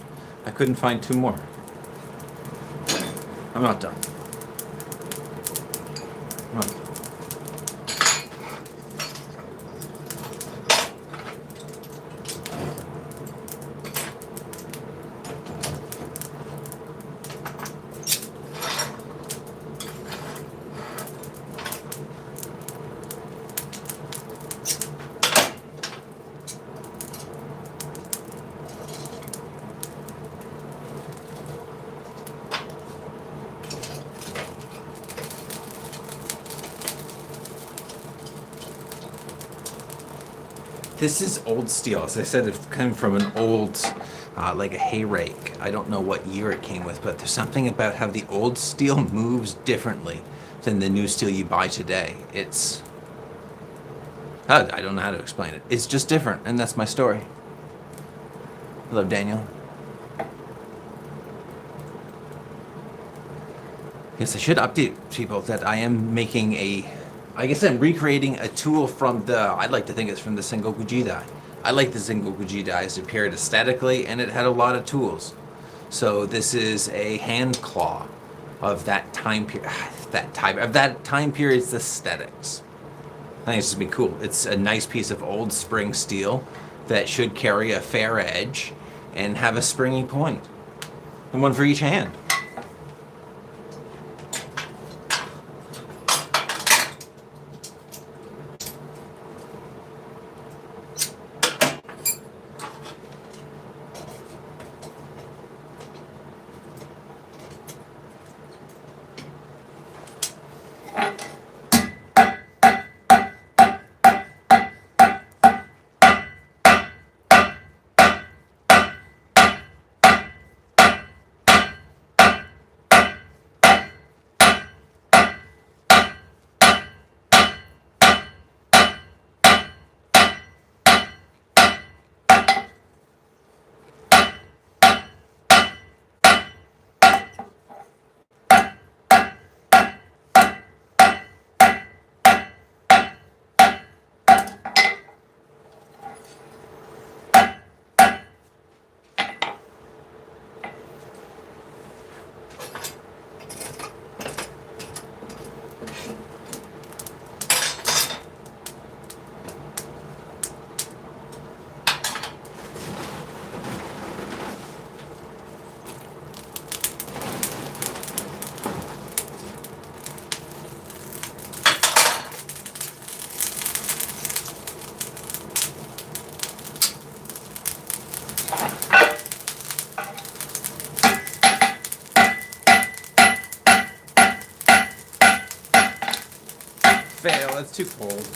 I couldn't find 2 more. I'm not done. I'm not done. This is old steel. As I said, it came from an old, like a hay rake. I don't know what year it came with, but there's something about how the old steel moves differently than the new steel you buy today. It's, I don't know how to explain it. It's just different, and that's my story. Hello, Daniel. Yes, I should update people that I am making I guess I'm recreating a tool from I'd like to think it's from the Sengoku Jidai. I like the Sengoku Jidai as it appeared aesthetically, and it had a lot of tools. So this is a hand claw of that time period, that time period's aesthetics. I think it's just be cool. It's a nice piece of old spring steel that should carry a fair edge and have a springy point, and one for each hand. Fail, that's too cold.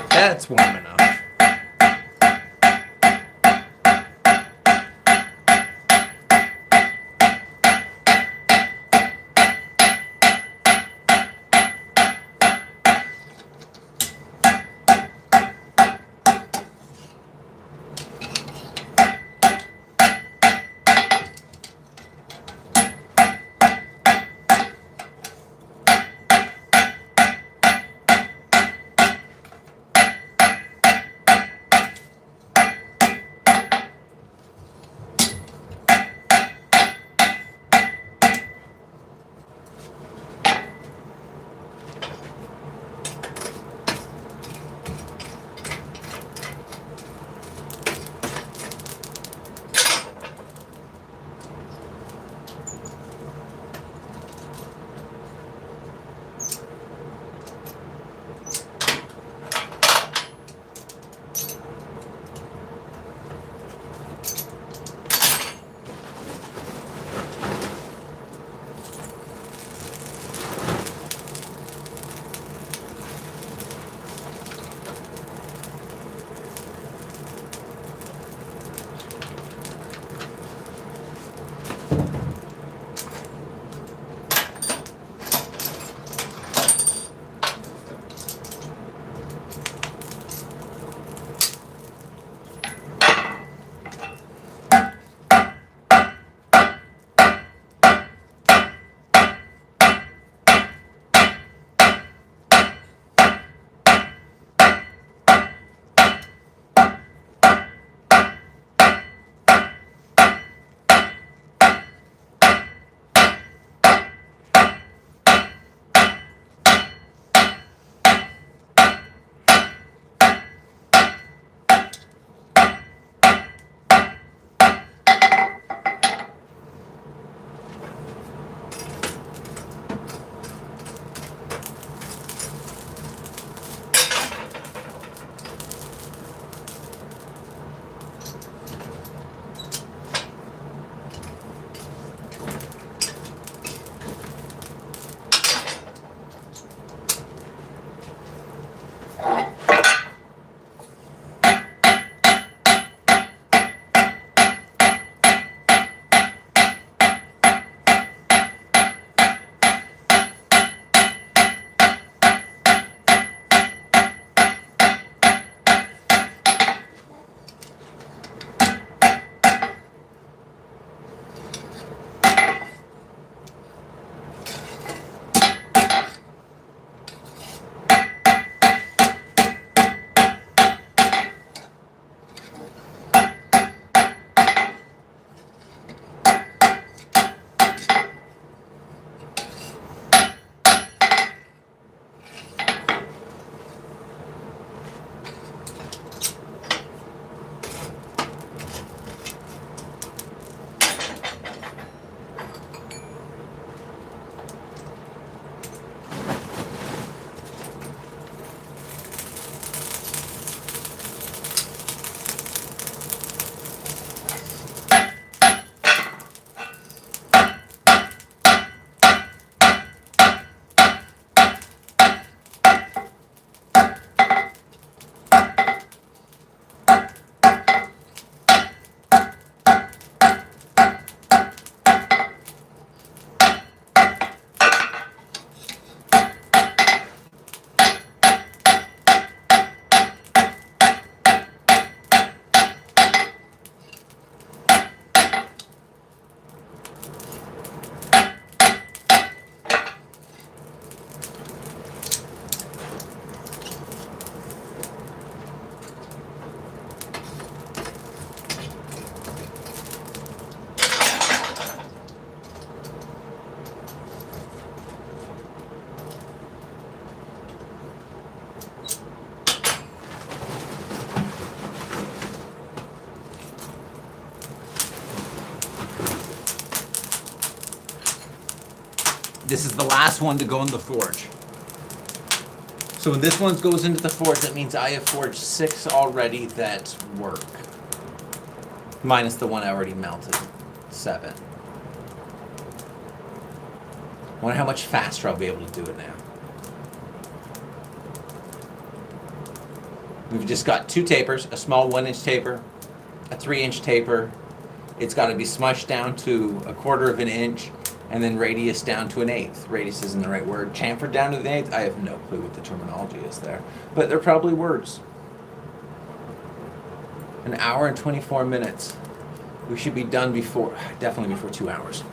That's warm enough. This is the last one to go in the forge. So when this one goes into the forge, that means I have forged 6 already that work. Minus the one I already melted. 7. I wonder how much faster I'll be able to do it now. We've just got 2 tapers, a small 1-inch taper, a 3-inch taper. It's got to be smushed down to 1/4 of an inch, and then radius down to 1/8. Radius isn't the right word. Chamfered down to 1/8. I have no clue what the terminology is there, but they're probably words. 1 hour and 24 minutes. We should be done definitely before 2 hours.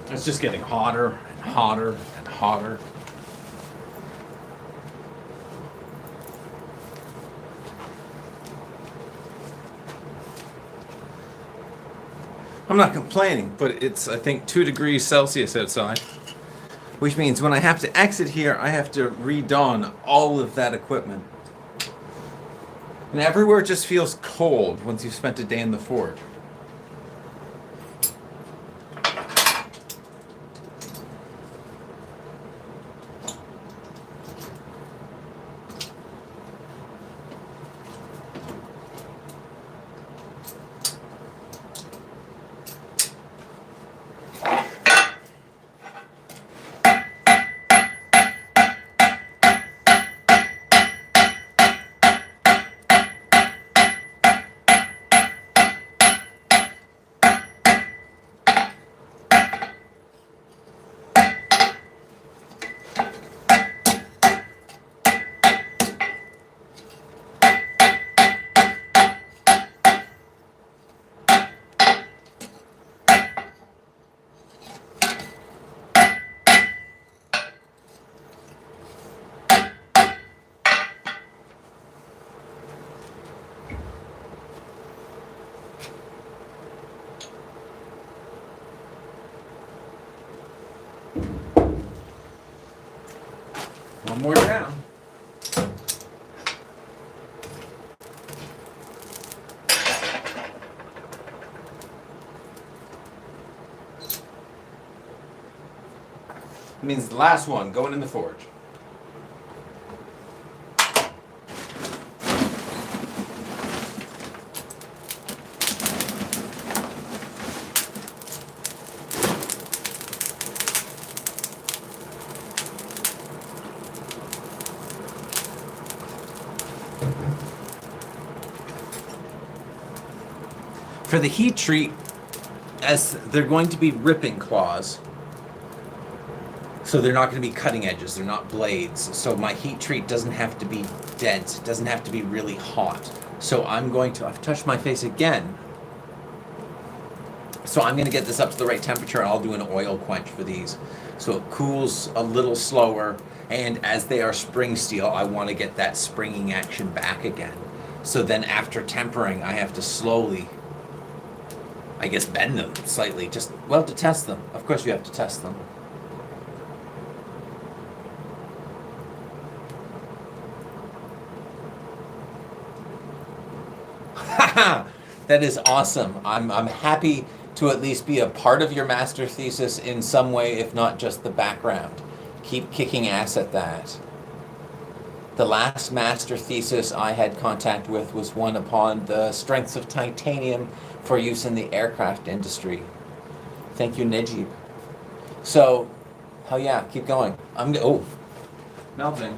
It's just getting hotter and hotter and hotter. I'm not complaining, but it's, I think, 2 degrees Celsius outside. Which means when I have to exit here, I have to redon all of that equipment. And everywhere just feels cold once you've spent a day in the forge. One more down. Means the last one going in the forge. For the heat treat, as they're going to be ripping claws, so they're not going to be cutting edges, they're not blades. So my heat treat doesn't have to be dense, it doesn't have to be really hot. So I've touched my face again. So I'm going to get this up to the right temperature, and I'll do an oil quench for these. So it cools a little slower, and as they are spring steel, I want to get that springing action back again. So then after tempering, I have to slowly, I guess, bend them slightly, just, well, to test them. Of course you have to test them. That is awesome. I'm happy to at least be a part of your master thesis in some way, if not just the background. Keep kicking ass at that. The last master thesis I had contact with was one upon the strengths of titanium for use in the aircraft industry. Thank you, Najib. So, hell yeah, keep going. Melvin.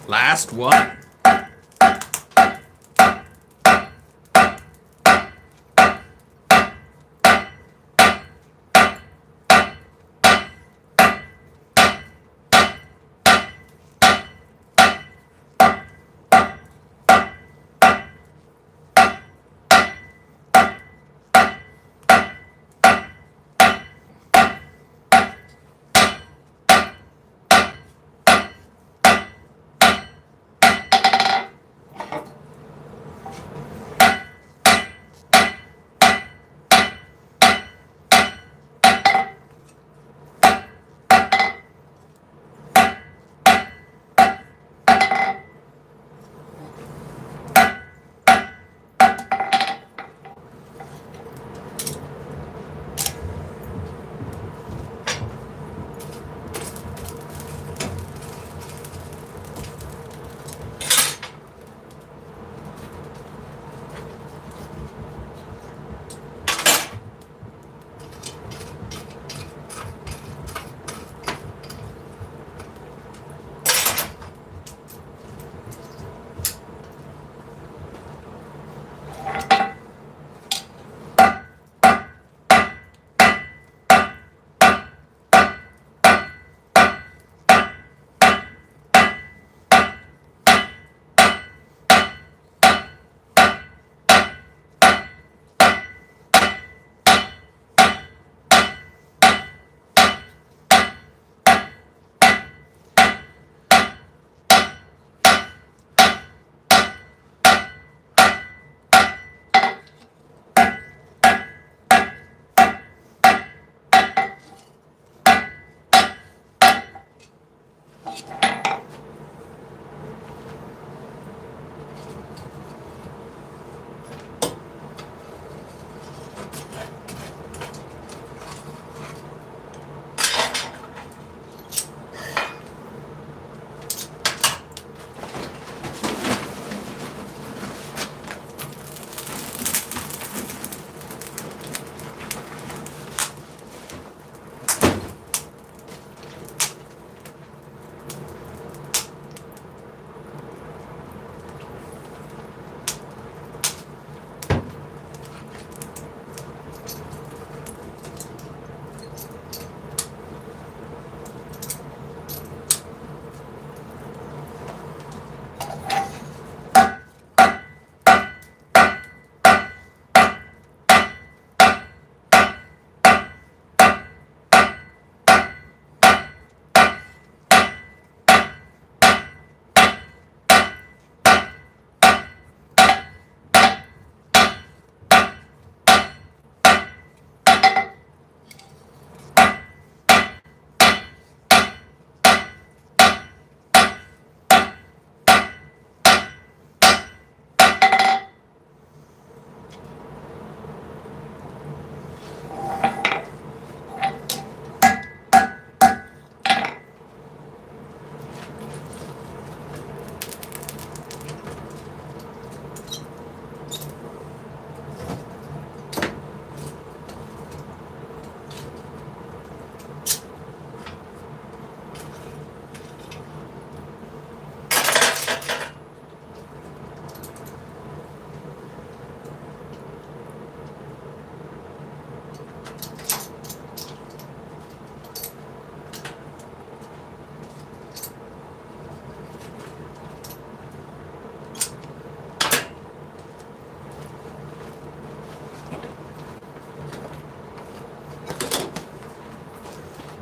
Last one.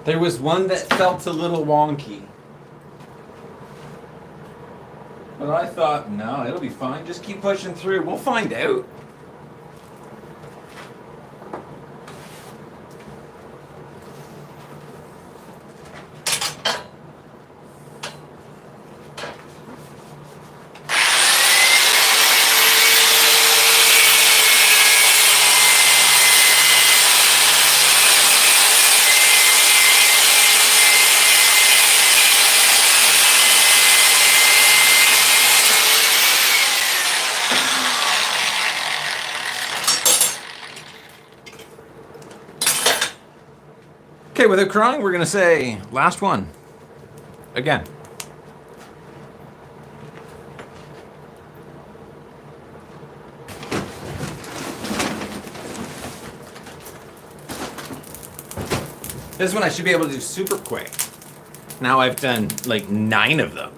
There was one that felt a little wonky. But I thought, no, it'll be fine. Just keep pushing through. We'll find out. Okay, without crying, we're going to say last one. Again. This one I should be able to do super quick. Now I've done like 9 of them.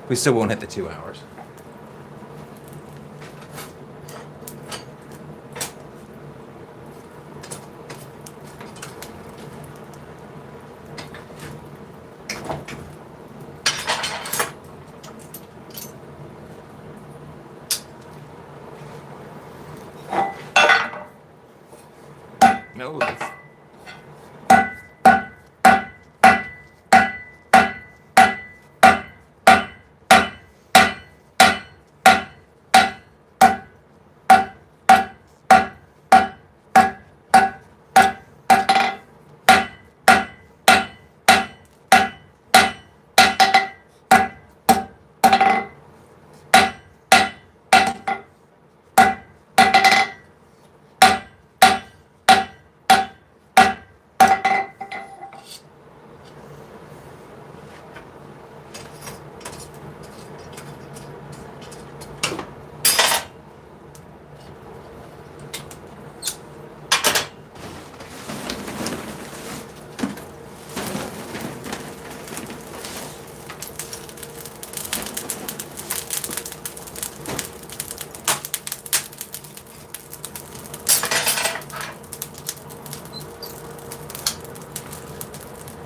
We still won't hit the 2 hours. No.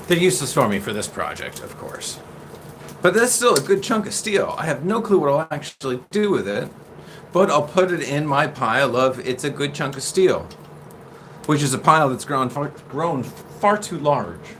They're useless for me for this project, of course. But that's still a good chunk of steel. I have no clue what I'll actually do with it, but I'll put it in my pile of it's a good chunk of steel, which is a pile that's grown far too large.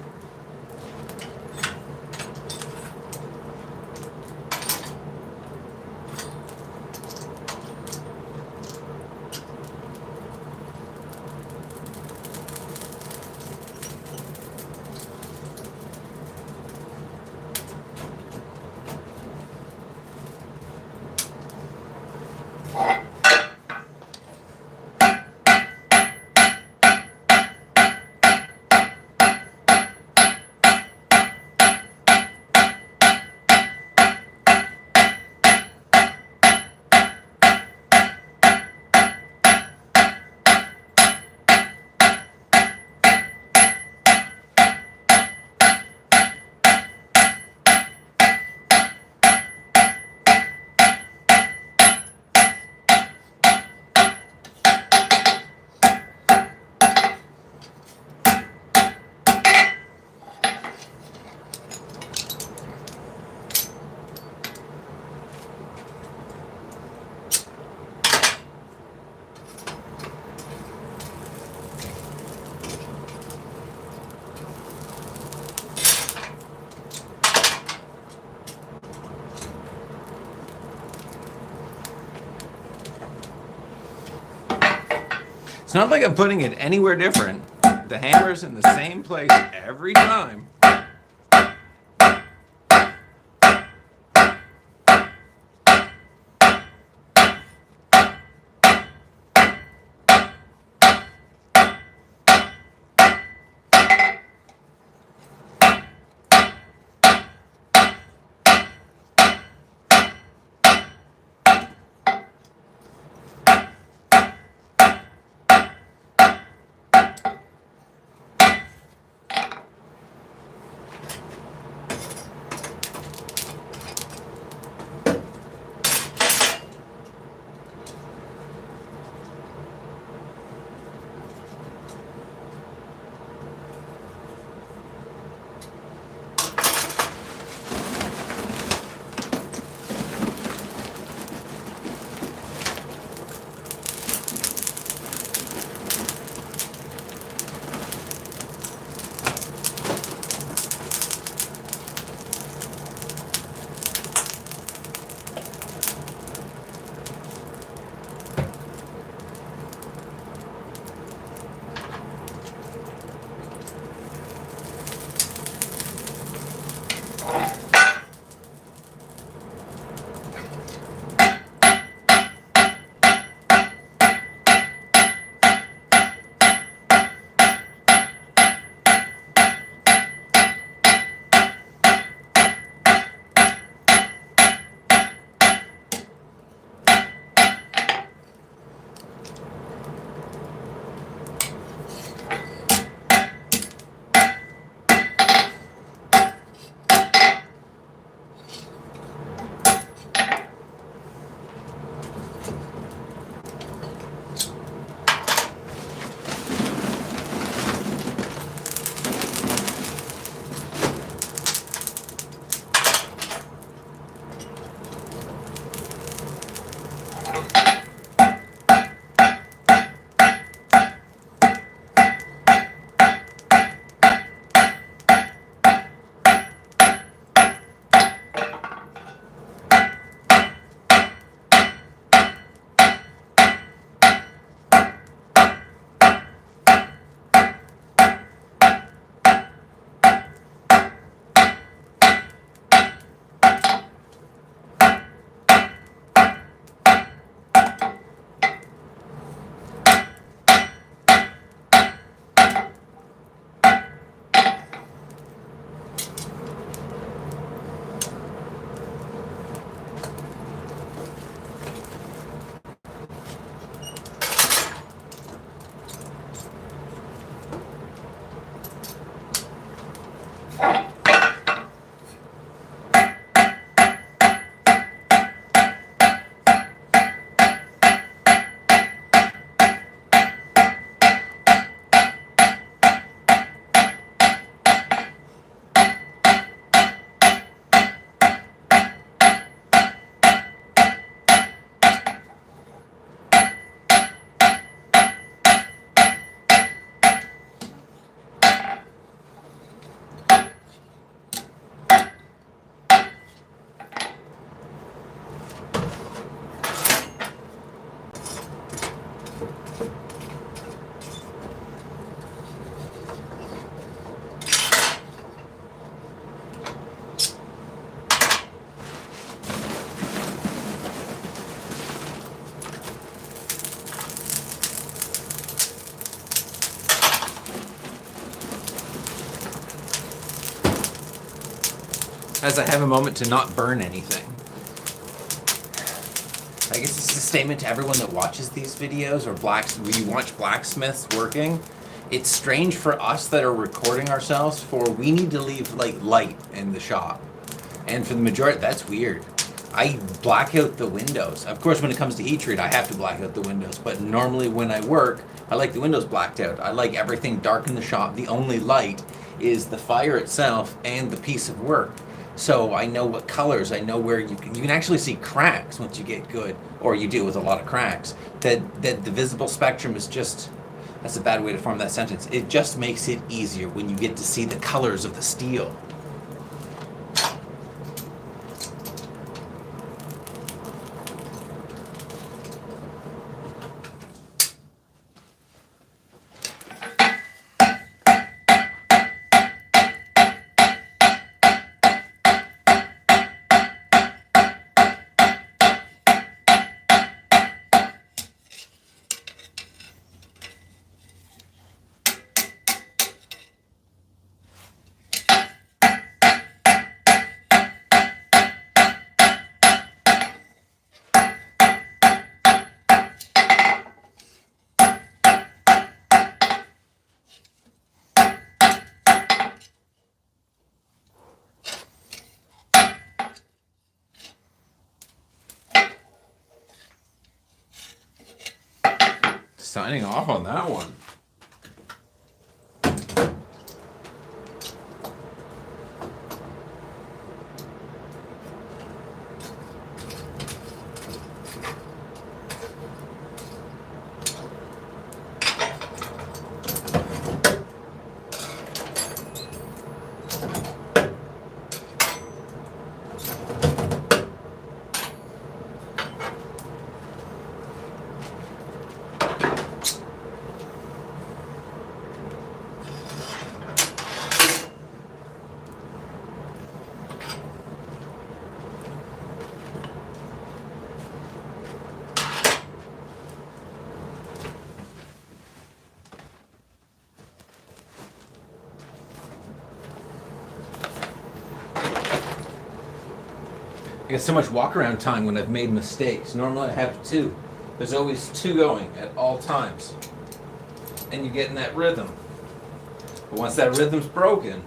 It's not like I'm putting it anywhere different. The hammer's in the same place every time. as I have a moment to not burn anything. I guess it's a statement to everyone that watches these videos or you watch blacksmiths working. It's strange for us that are recording ourselves we need to leave like light in the shop. And for the majority, that's weird. I black out the windows. Of course, when it comes to heat treat, I have to black out the windows. But normally when I work, I like the windows blacked out. I like everything dark in the shop. The only light is the fire itself and the piece of work. So I know what colors, I know where you can actually see cracks once you get good, or you deal with a lot of cracks. That the visible spectrum is just, that's a bad way to form that sentence. It just makes it easier when you get to see the colors of the steel. Signing off on that one. I get so much walk around time when I've made mistakes. Normally I have two. There's always two going at all times. And you get in that rhythm. But once that rhythm's broken,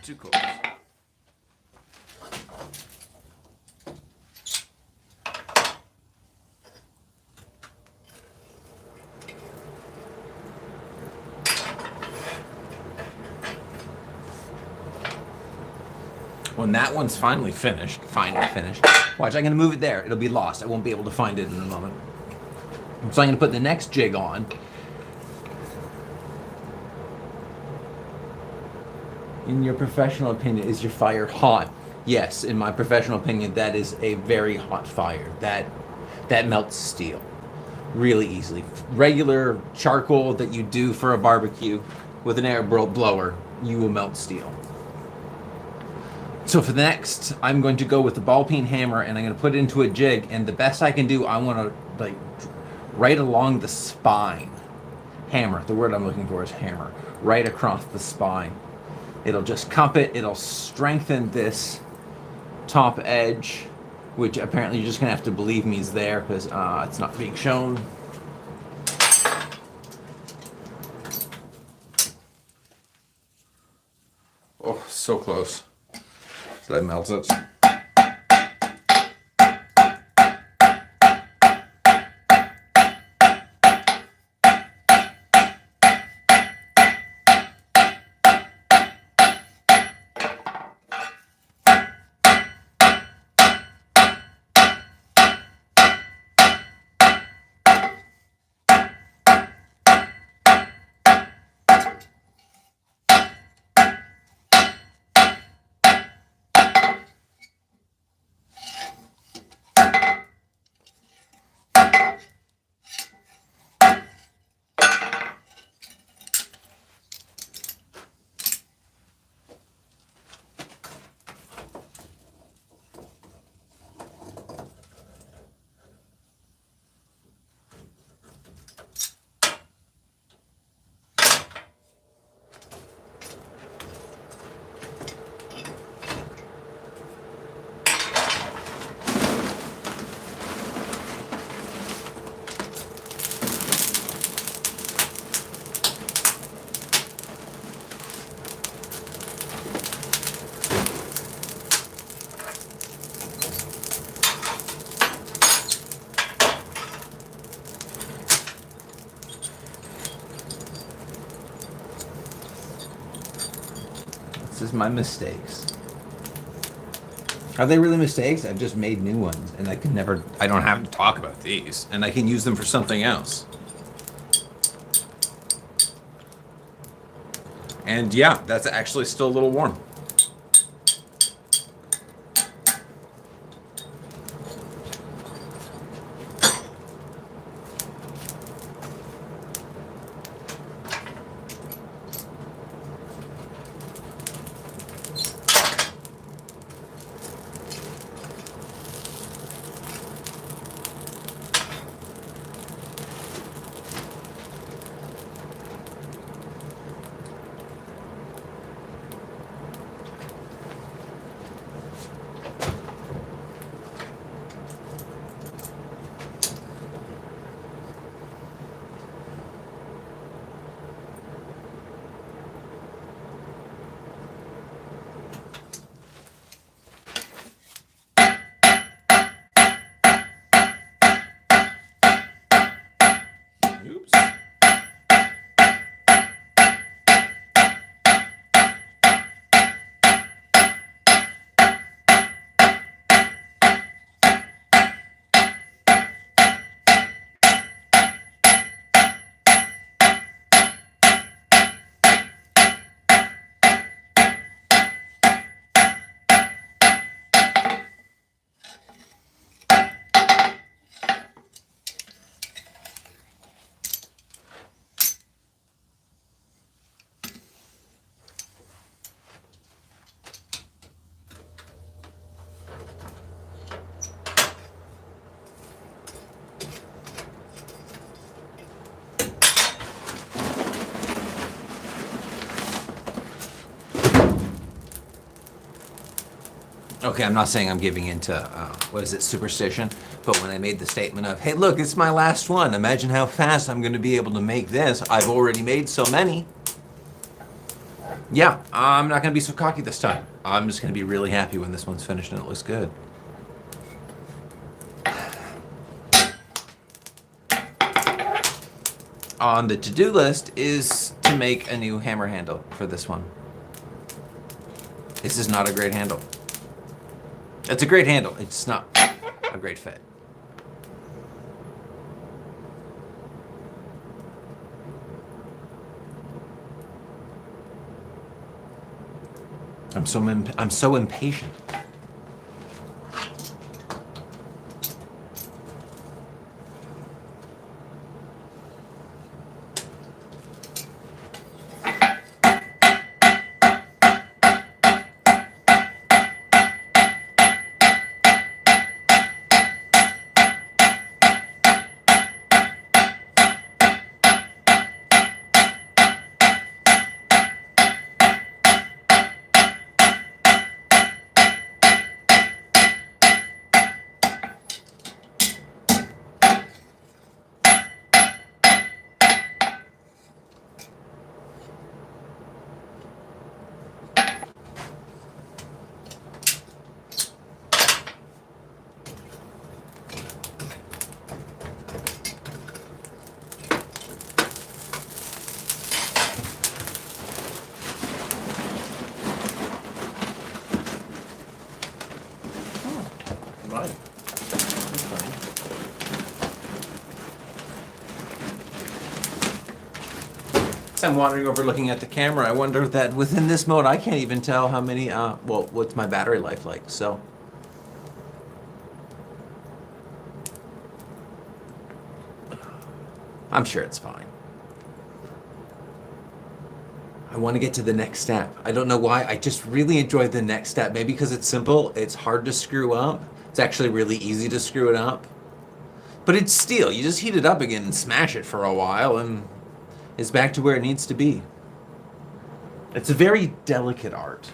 too close. When that one's finally finished, watch, I'm gonna move it there. It'll be lost. I won't be able to find it in a moment. So I'm gonna put the next jig on. In your professional opinion, is your fire hot? Yes, in my professional opinion, that is a very hot fire. That melts steel really easily. Regular charcoal that you do for a barbecue with an air blower, you will melt steel. So for the next, I'm going to go with the ball peen hammer and I'm going to put it into a jig, and the best I can do, I want to like right along the spine. Hammer, the word I'm looking for is hammer. Right across the spine. It'll just cup it, it'll strengthen this top edge which apparently you're just gonna have to believe me is there because it's not being shown. Oh, so close. Did I melt it? This is my mistakes. Are they really mistakes? I've just made new ones, and I don't have to talk about these, and I can use them for something else. And yeah, that's actually still a little warm. Okay, I'm not saying I'm giving into, what is it, superstition, but when I made the statement of, hey, look, it's my last one. Imagine how fast I'm going to be able to make this. I've already made so many. Yeah, I'm not going to be so cocky this time. I'm just going to be really happy when this one's finished and it looks good. On the to-do list is to make a new hammer handle for this one. This is not a great handle. It's a great handle. It's not a great fit. I'm so impatient. Right. That's fine. As I'm wandering over looking at the camera, I wonder that within this mode, I can't even tell how many, well, what's my battery life like, so. I'm sure it's fine. I want to get to the next step. I don't know why. I just really enjoy the next step. Maybe because it's simple. It's hard to screw up. It's actually really easy to screw it up. But it's steel. You just heat it up again and smash it for a while and it's back to where it needs to be. It's a very delicate art.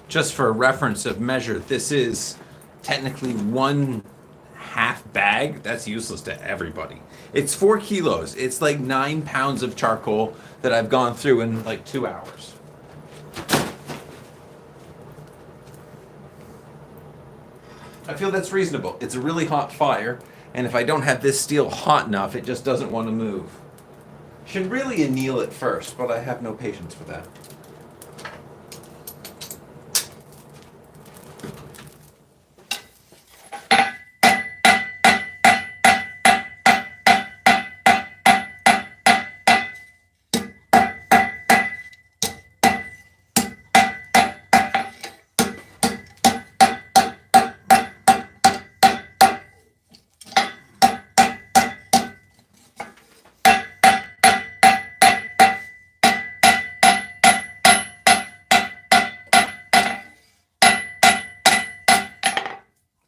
Just for a reference of measure, this is technically 1/2 bag. That's useless to everybody. It's 4 kilos. It's like 9 pounds of charcoal that I've gone through in like 2 hours. I feel that's reasonable. It's a really hot fire, and if I don't have this steel hot enough, it just doesn't want to move. Should really anneal it first, but I have no patience for that.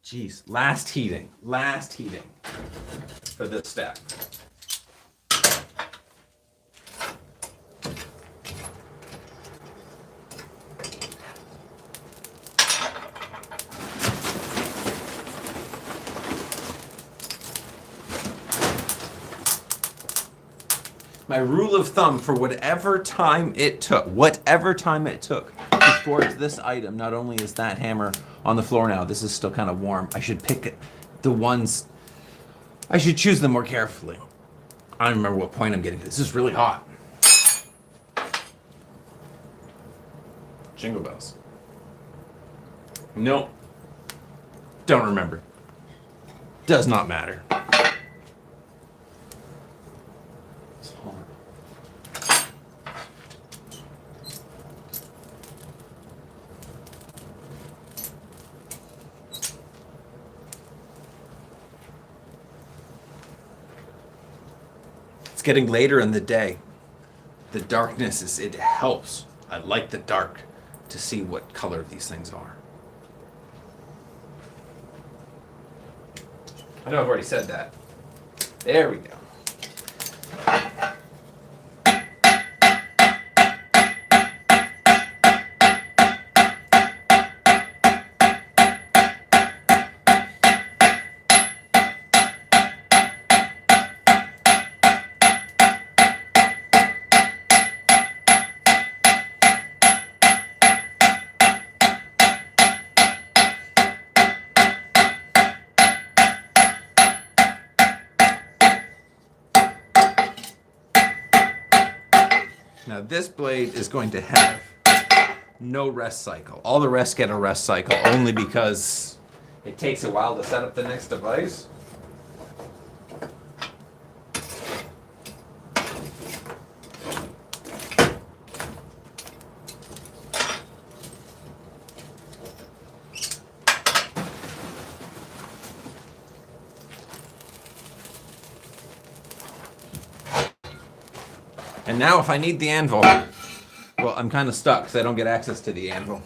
Jeez, last heating for this step. My rule of thumb for whatever time it took to forge this item, not only is that hammer on the floor now, this is still kind of warm. I should pick the ones, I should choose them more carefully. I don't remember what point I'm getting to. This is really hot. Jingle bells. Nope. Don't remember. Does not matter. Getting later in the day, the darkness it helps. I like the dark to see what color these things are. I know I've already said that. There we go. Now this blade is going to have no rest cycle. All the rest get a rest cycle only because it takes a while to set up the next device. And now if I need the anvil, well, I'm kind of stuck because I don't get access to the anvil.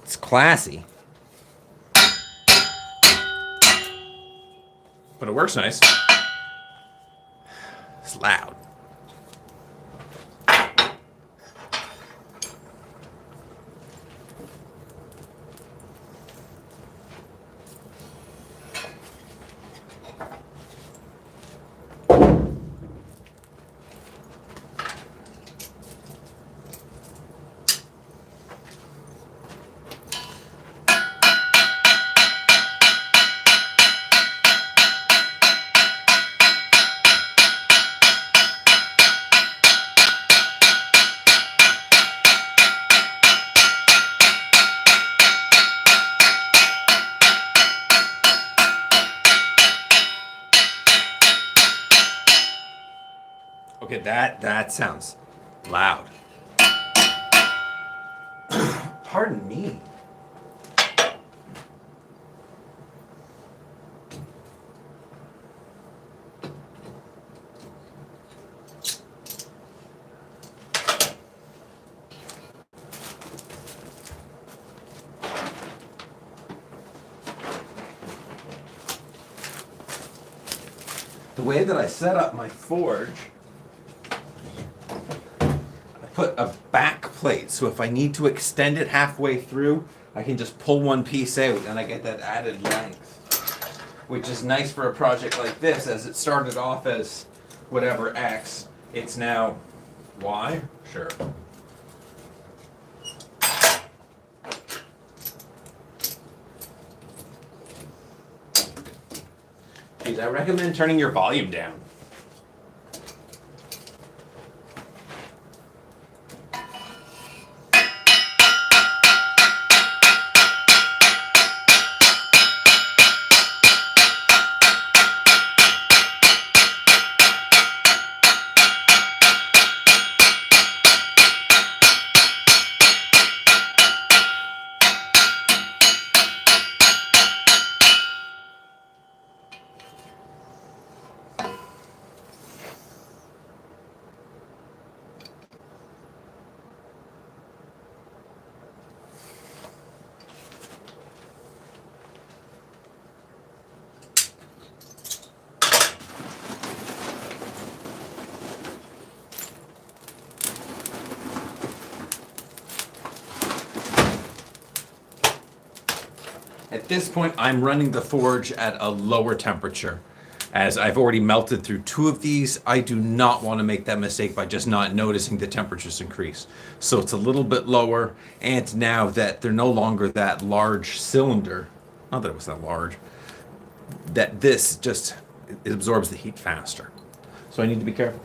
It's classy. But it works nice. It's loud. Okay, that sounds loud. Pardon me. The way that I set up my forge, put a back plate, so if I need to extend it halfway through, I can just pull one piece out and I get that added length, which is nice for a project like this, as it started off as whatever X, it's now Y, sure. Geez, I recommend turning your volume down. At this point, I'm running the forge at a lower temperature. As I've already melted through 2 of these, I do not want to make that mistake by just not noticing the temperatures increase. So it's a little bit lower, and now that they're no longer that large cylinder, not that it was that large, that this just, it absorbs the heat faster. So I need to be careful.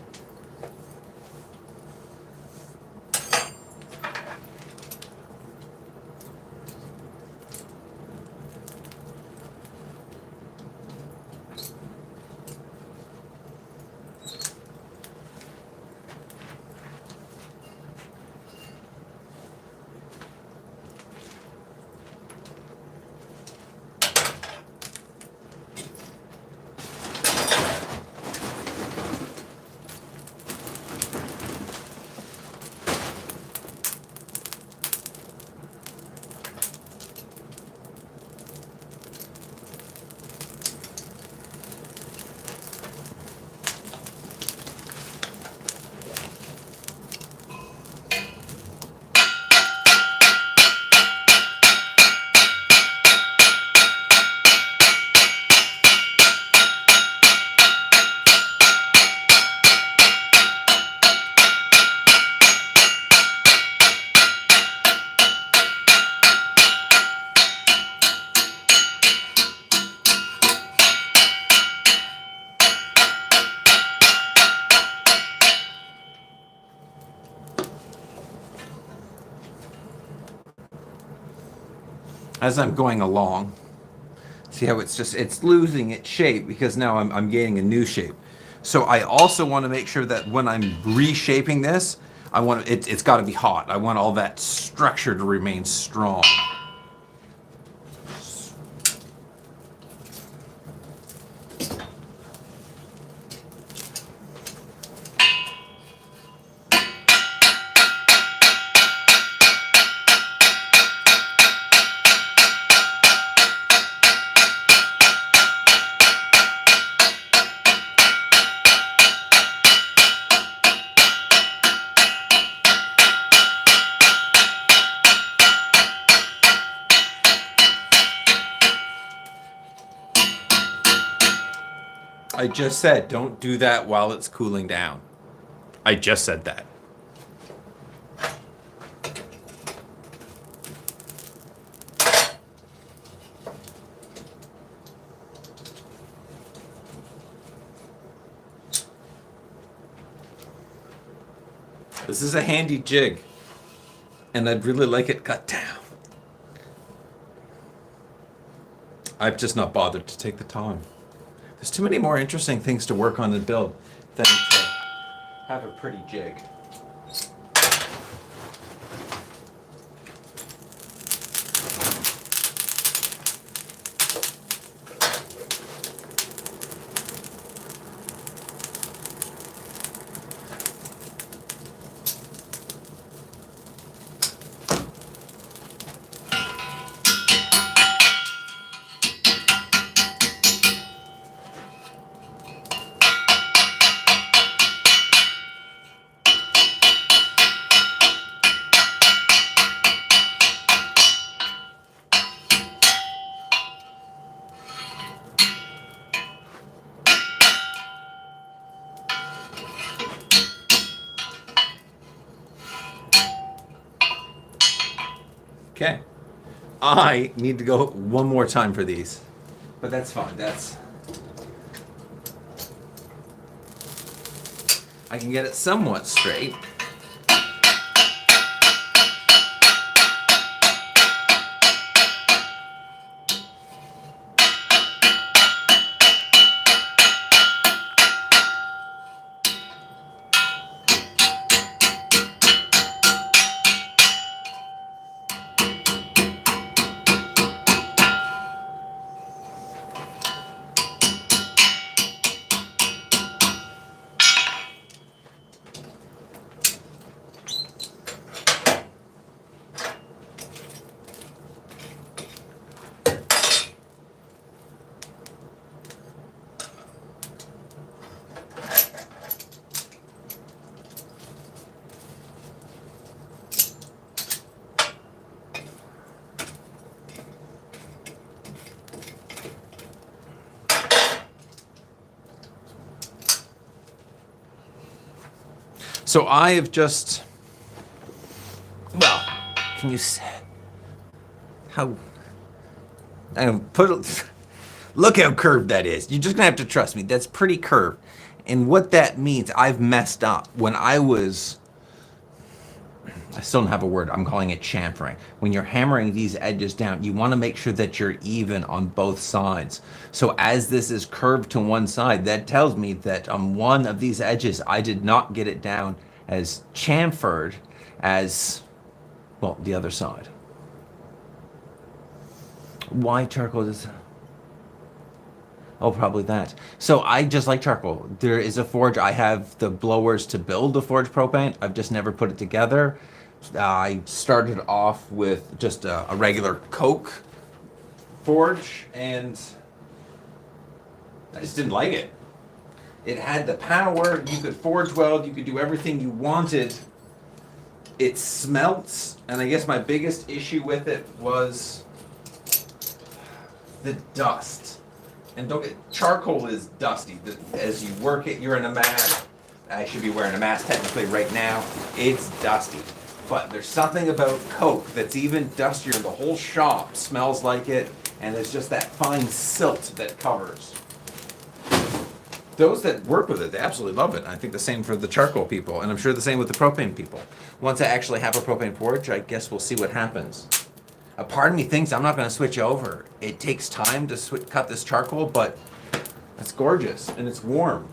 As I'm going along, see how it's losing its shape because now I'm gaining a new shape. So I also want to make sure that when I'm reshaping this, it's got to be hot. I want all that structure to remain strong. I just said don't do that while it's cooling down. I just said that. This is a handy jig, and I'd really like it cut down. I've just not bothered to take the time. There's too many more interesting things to work on and build than to have a pretty jig. Okay. I need to go one more time for these. But that's fine. I can get it somewhat straight. So I have just, well, can you see how, look how curved that is. You're just gonna have to trust me. That's pretty curved. And what that means, I've messed up. When I still don't have a word, I'm calling it chamfering. When you're hammering these edges down, you wanna make sure that you're even on both sides. So as this is curved to one side, that tells me that on one of these edges, I did not get it down as chamfered as, well, the other side. Why charcoal is... Oh, probably that. So I just like charcoal. There is a forge. I have the blowers to build the forge propane. I've just never put it together. I started off with just a regular coke forge, and I just didn't like it. It had the power, you could forge weld, you could do everything you wanted. It smelts, and I guess my biggest issue with it was the dust. And don't get, charcoal is dusty. As you work it, you're in a mask. I should be wearing a mask technically right now. It's dusty. But there's something about coke that's even dustier. The whole shop smells like it, and there's just that fine silt that covers. Those that work with it, they absolutely love it. I think the same for the charcoal people, and I'm sure the same with the propane people. Once I actually have a propane forge, I guess we'll see what happens. A part of me thinks I'm not going to switch over. It takes time to cut this charcoal, but it's gorgeous, and it's warm.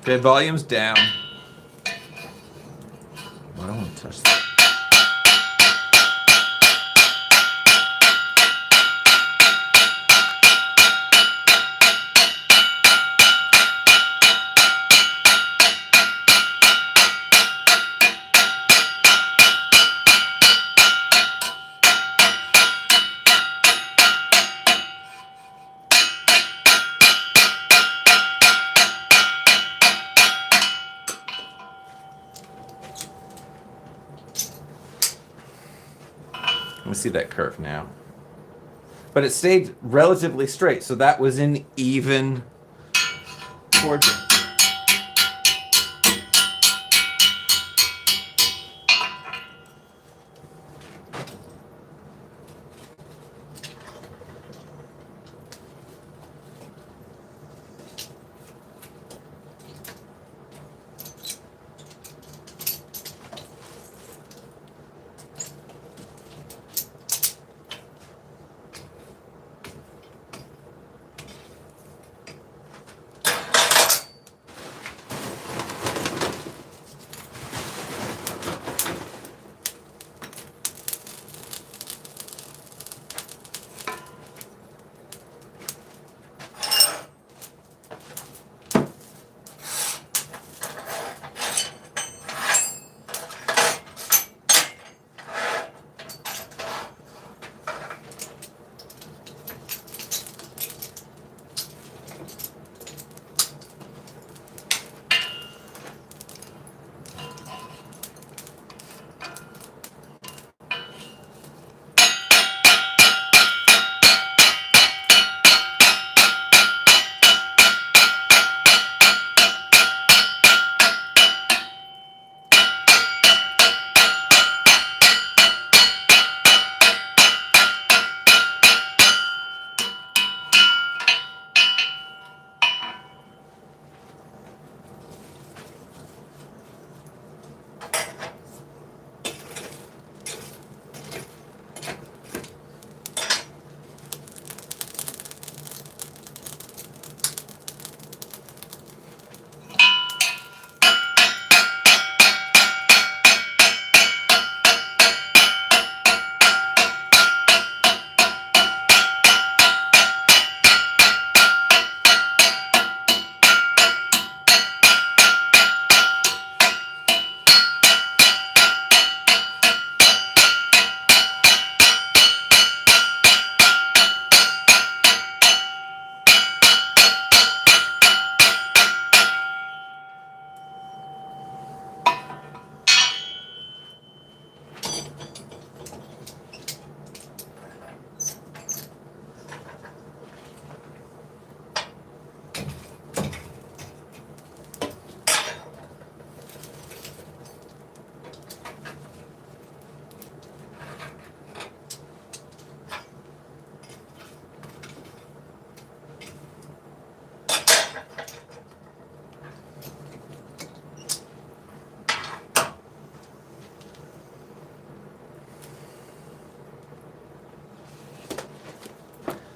Okay, volume's down. I don't want to touch that. Let me see that curve now. But it stayed relatively straight, so that was an even forging.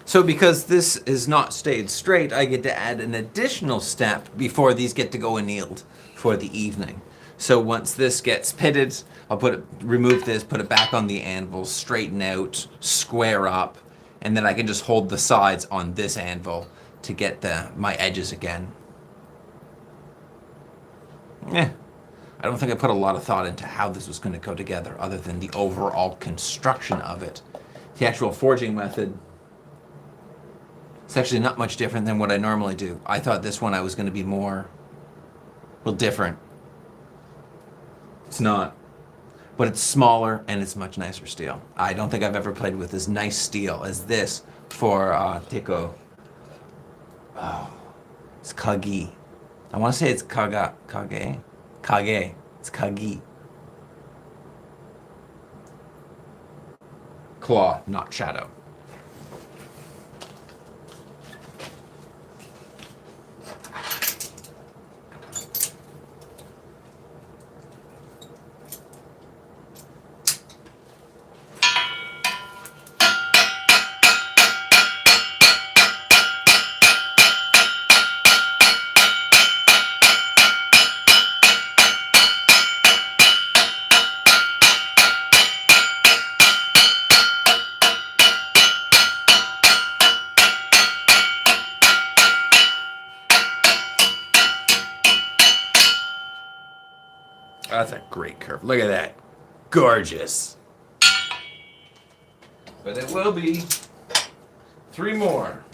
So because this is not stayed straight, I get to add an additional step before these get to go annealed for the evening. So once this gets pitted, I'll remove this, put it back on the anvil, straighten out, square up, and then I can just hold the sides on this anvil to get my edges again. I don't think I put a lot of thought into how this was going to go together other than the overall construction of it. The actual forging method, it's actually not much different than what I normally do. I thought this one I was going to be more, well, different. It's not. But it's smaller and it's much nicer steel. I don't think I've ever played with as nice steel as this for Tekko. Oh, it's kagi. I want to say it's kage. It's kagi. Claw, not shadow. That's a great curve. Look at that. Gorgeous. But it will be 3 more.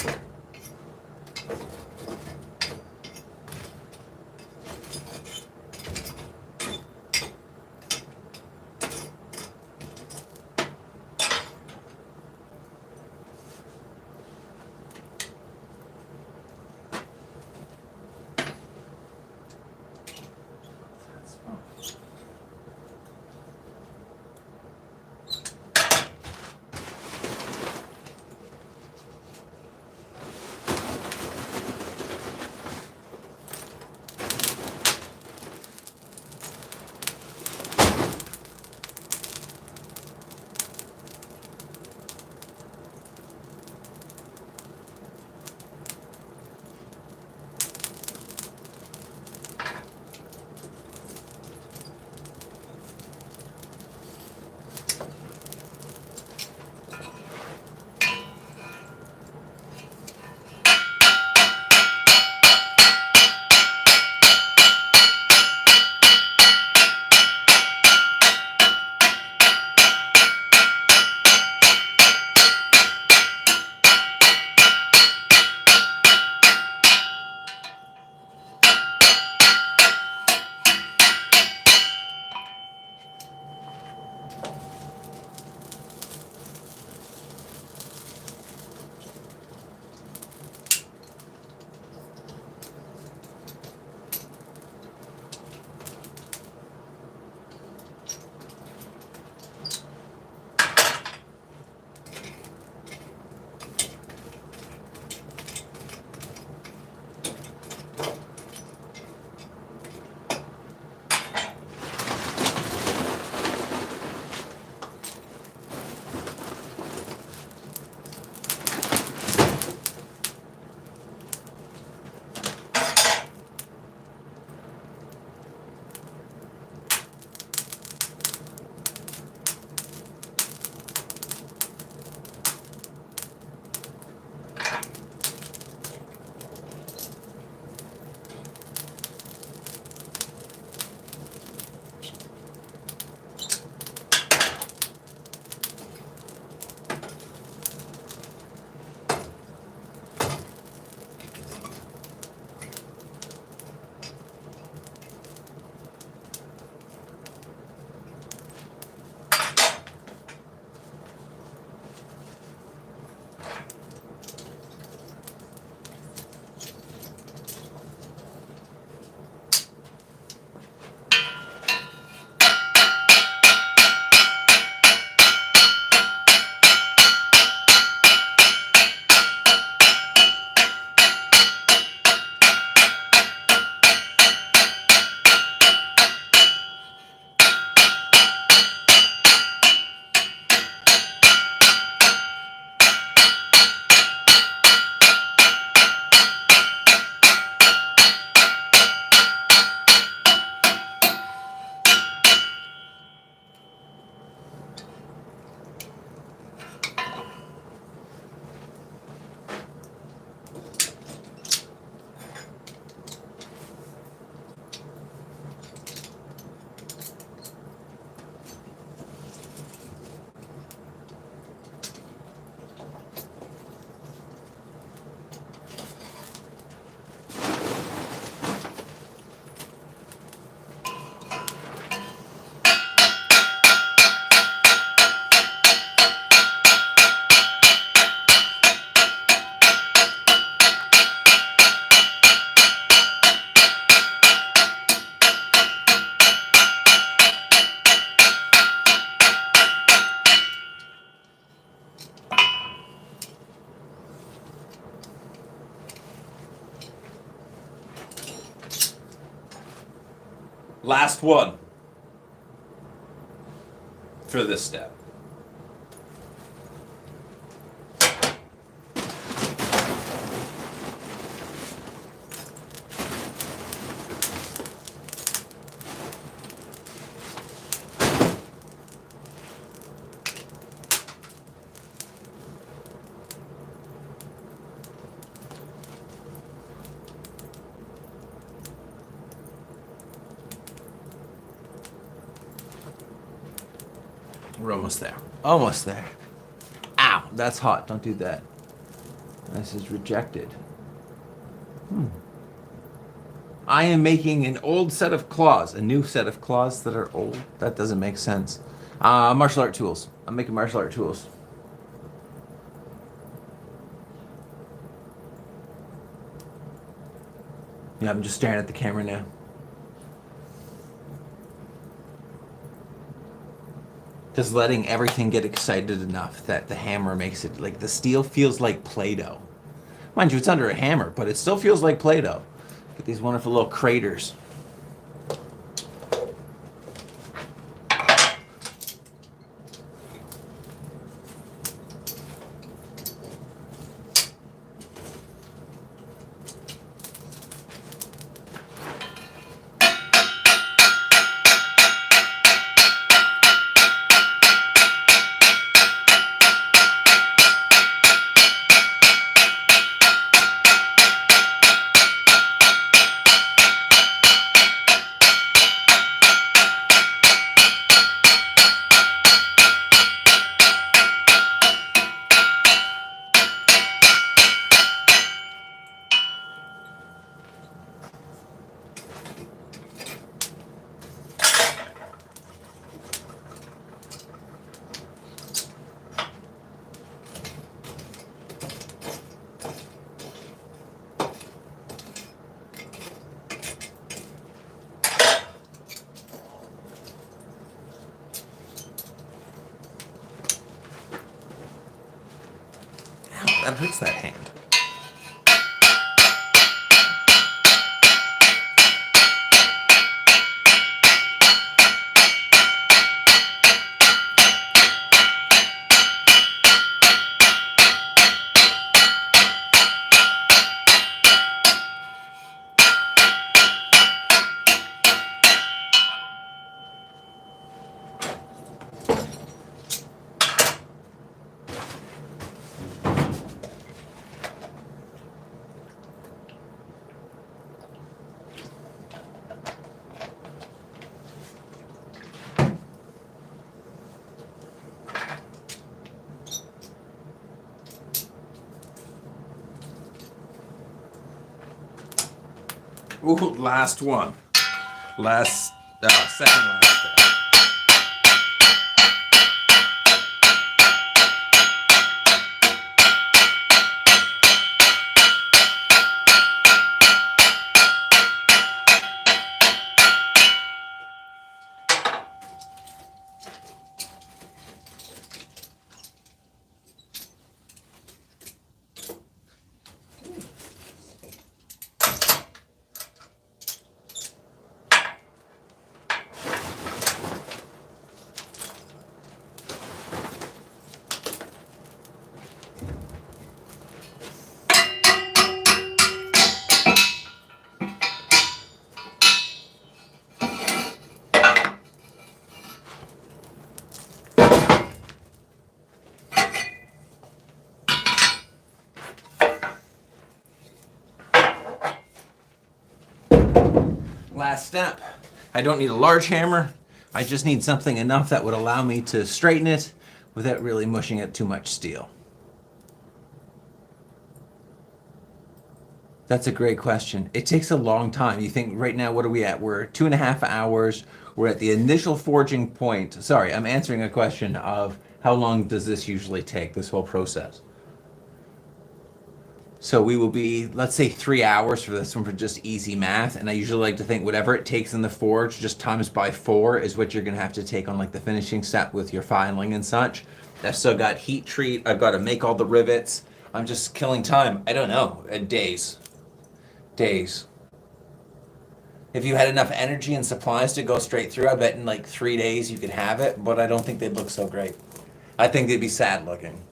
Last one for this step. We're almost there. Almost there. Ow, that's hot. Don't do that. This is rejected. I am making an old set of claws, a new set of claws that are old. That doesn't make sense. Martial art tools. I'm making martial art tools. Yeah, I'm just staring at the camera now. Just letting everything get excited enough that the hammer makes it, like the steel feels like Play-Doh. Mind you, it's under a hammer, but it still feels like Play-Doh. Get these wonderful little craters. That hurts that hand. Ooh, last one. Second last step. Last step. I don't need a large hammer. I just need something enough that would allow me to straighten it without really mushing out too much steel. That's a great question. It takes a long time. You think right now, what are we at? We're 2.5 hours. We're at the initial forging point. Sorry, I'm answering a question of how long does this usually take, this whole process? So we will be, let's say 3 hours for this one for just easy math. And I usually like to think whatever it takes in the forge, just times by 4 is what you're gonna have to take on like the finishing step with your filing and such. I've still got heat treat. I've got to make all the rivets. I'm just killing time. I don't know, days. If you had enough energy and supplies to go straight through, I bet in like 3 days you could have it, but I don't think they'd look so great. I think they'd be sad looking.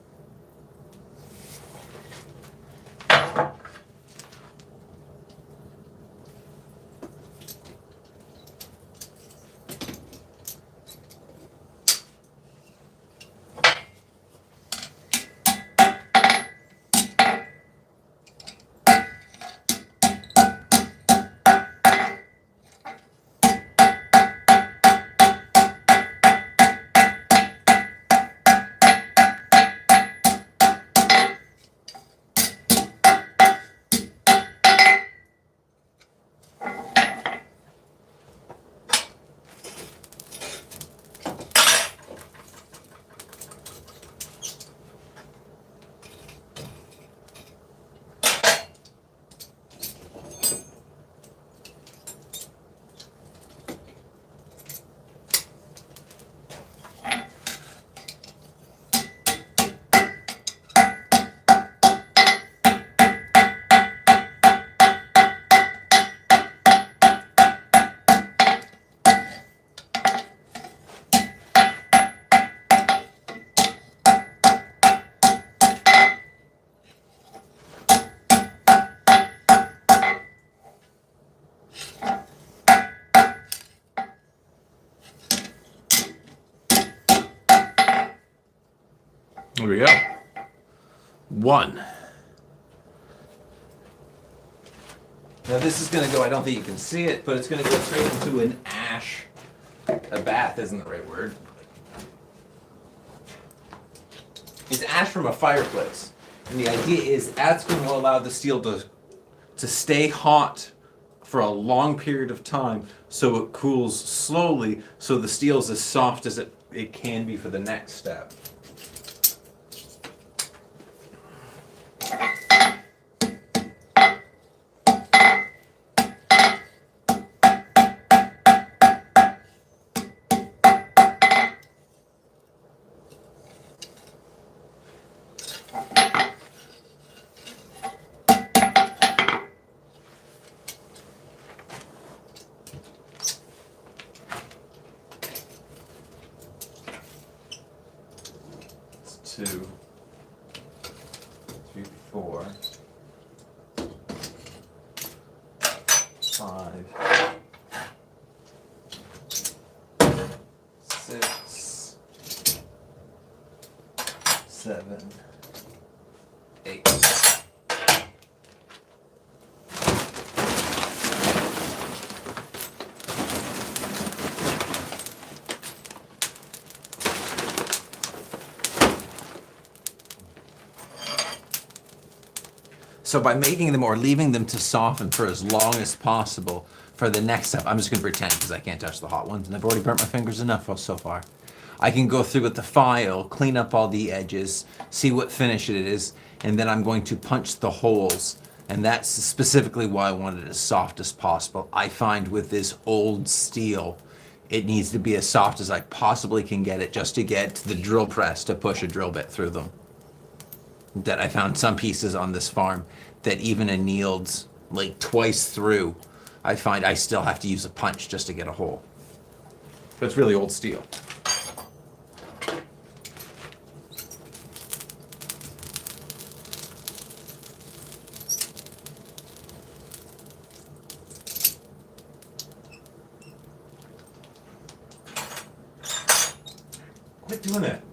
There we go. One. Now this is going to go, I don't think you can see it, but it's going to go straight into an ash. A bath isn't the right word. It's ash from a fireplace. And the idea is that's going to allow the steel to stay hot for a long period of time so it cools slowly so the steel's as soft as it can be for the next step. Two, three, 4, 5, 6, 7, 8. So by making them or leaving them to soften for as long as possible for the next step, I'm just going to pretend because I can't touch the hot ones and I've already burnt my fingers enough so far. I can go through with the file, clean up all the edges, see what finish it is, and then I'm going to punch the holes. And that's specifically why I want it as soft as possible. I find with this old steel, it needs to be as soft as I possibly can get it just to get the drill press to push a drill bit through them. That I found some pieces on this farm that even annealed like twice through, I find I still have to use a punch just to get a hole. But it's really old steel. Quit doing it.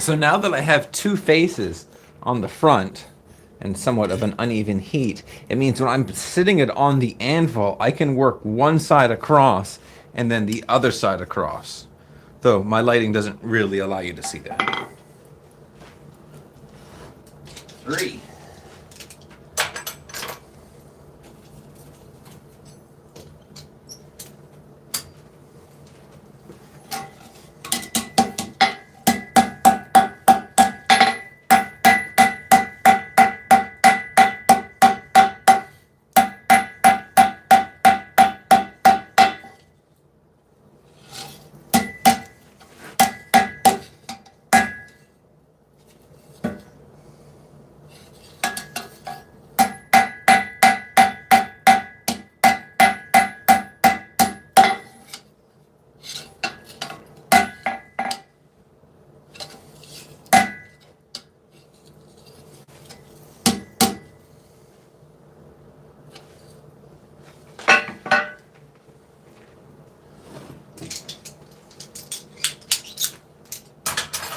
So now that I have two faces on the front and somewhat of an uneven heat, it means when I'm sitting it on the anvil, I can work one side across and then the other side across. Though my lighting doesn't really allow you to see that. 3.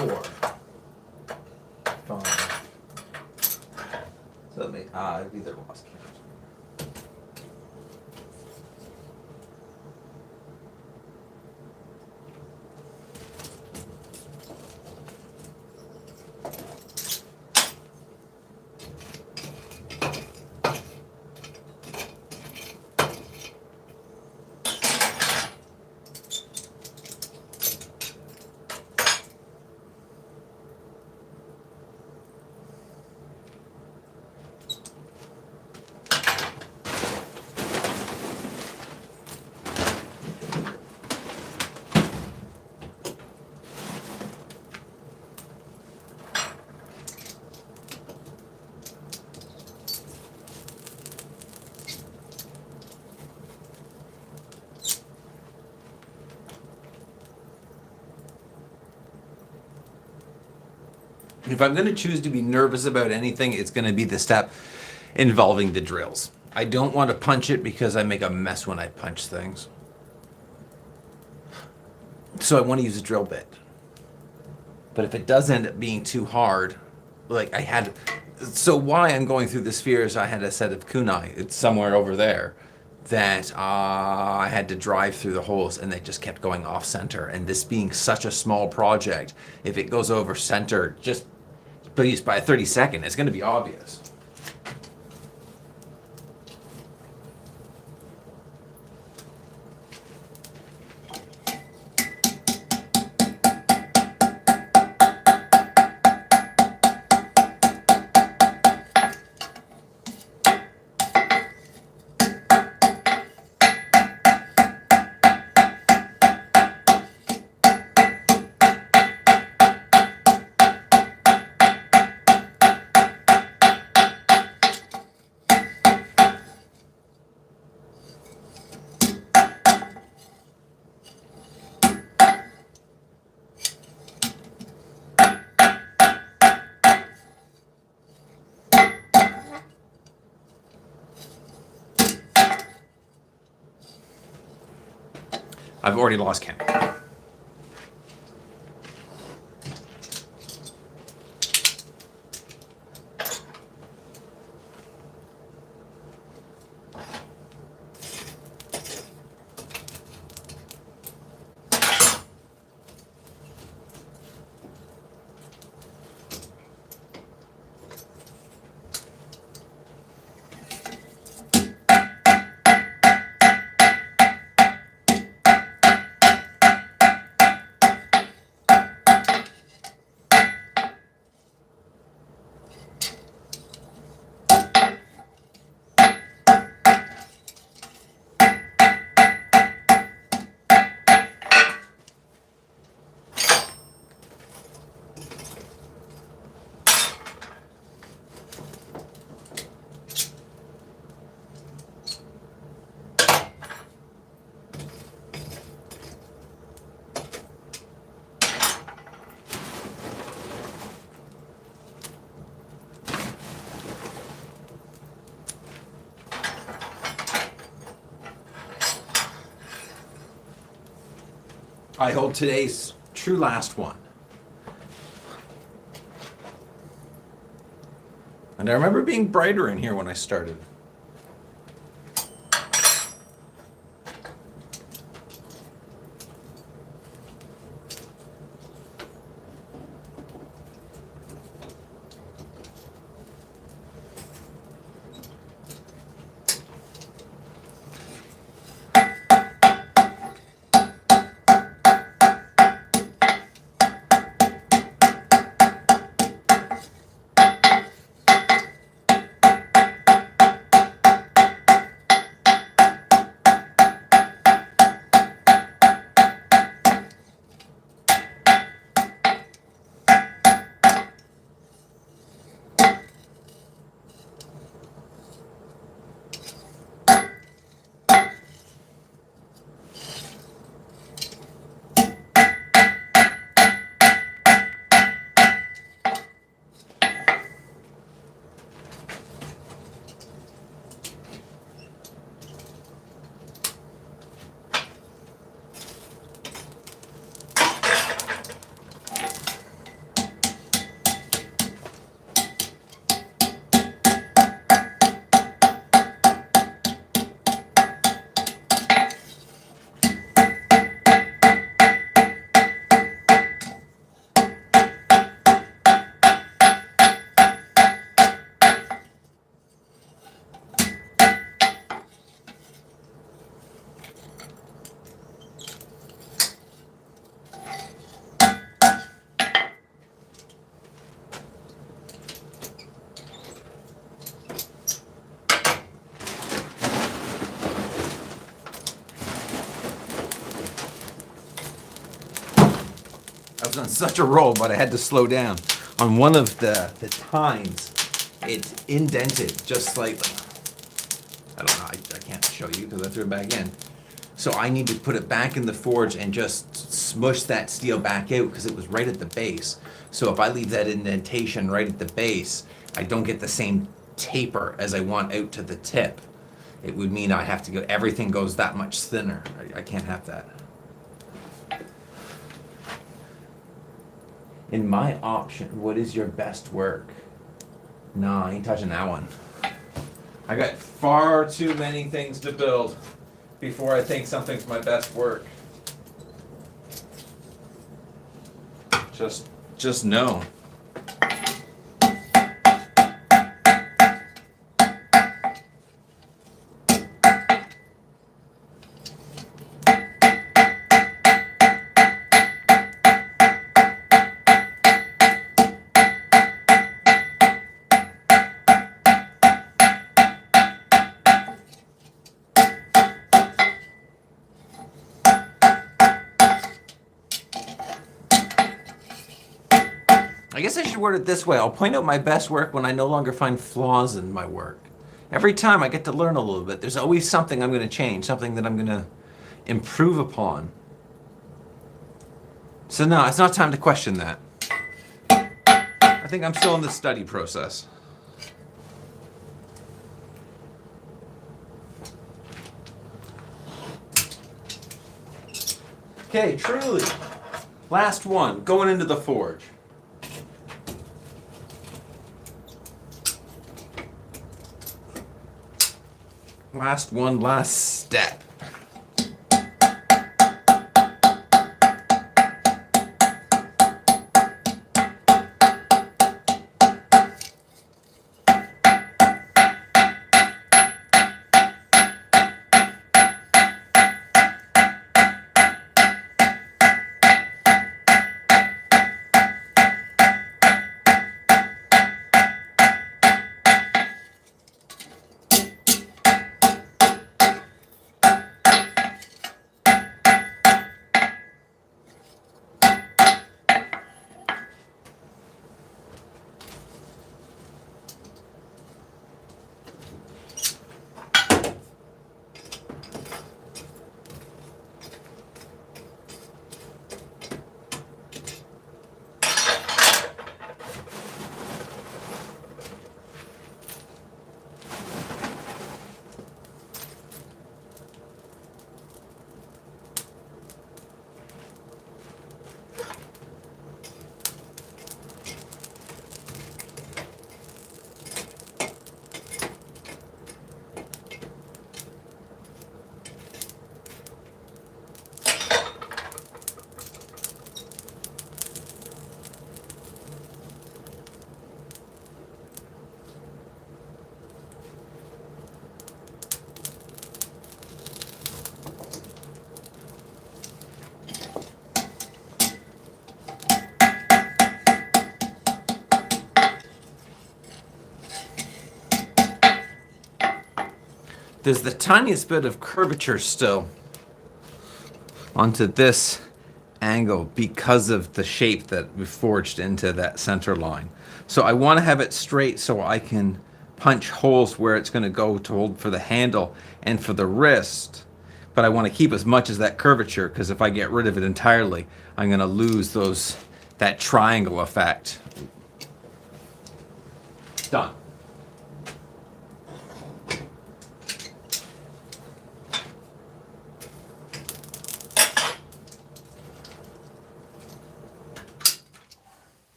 Four, 5. So let me, I've either lost count. If I'm going to choose to be nervous about anything, it's going to be the step involving the drills. I don't want to punch it because I make a mess when I punch things. So I want to use a drill bit. But if it does end up being too hard, like I had... So why I'm going through the sphere is I had a set of kunai, it's somewhere over there, that I had to drive through the holes and they just kept going off center. And this being such a small project, if it goes over center, just please by a 32nd, it's going to be obvious. I've already lost count. I hold today's true last one. And I remember being brighter in here when I started. I was on such a roll, but I had to slow down. On one of the tines, it's indented just slightly. I don't know, I can't show you because I threw it back in. So I need to put it back in the forge and just smush that steel back out because it was right at the base. So if I leave that indentation right at the base, I don't get the same taper as I want out to the tip. It would mean I have to go, everything goes that much thinner. I can't have that. In my option, what is your best work? No, I ain't touching that one. I got far too many things to build before I think something's my best work. Just no. I guess I should word it this way. I'll point out my best work when I no longer find flaws in my work. Every time I get to learn a little bit, there's always something I'm going to change, something that I'm going to improve upon. So no, it's not time to question that. I think I'm still in the study process. Okay, truly. Last one, going into the forge. Last one, last step. there's the tiniest bit of curvature still onto this angle because of the shape that we forged into that center line. So I want to have it straight so I can punch holes where it's going to go to hold for the handle and for the wrist. But I want to keep as much as that curvature, because if I get rid of it entirely, I'm going to lose that triangle effect. Done.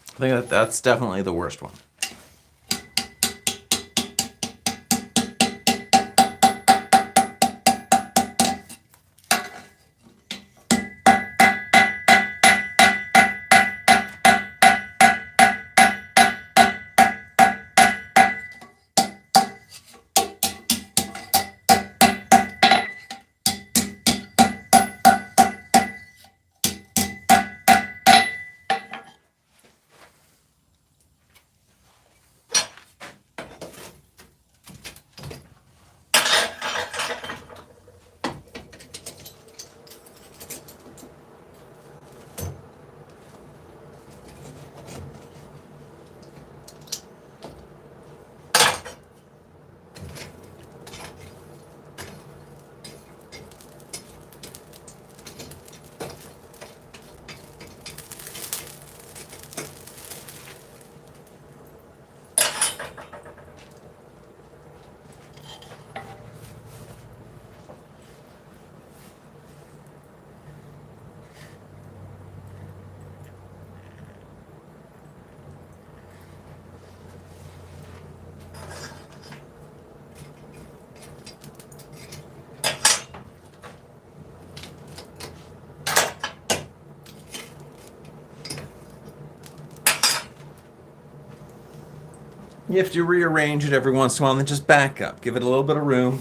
I think that's definitely the worst one. You have to rearrange it every once in a while and then just back up. Give it a little bit of room.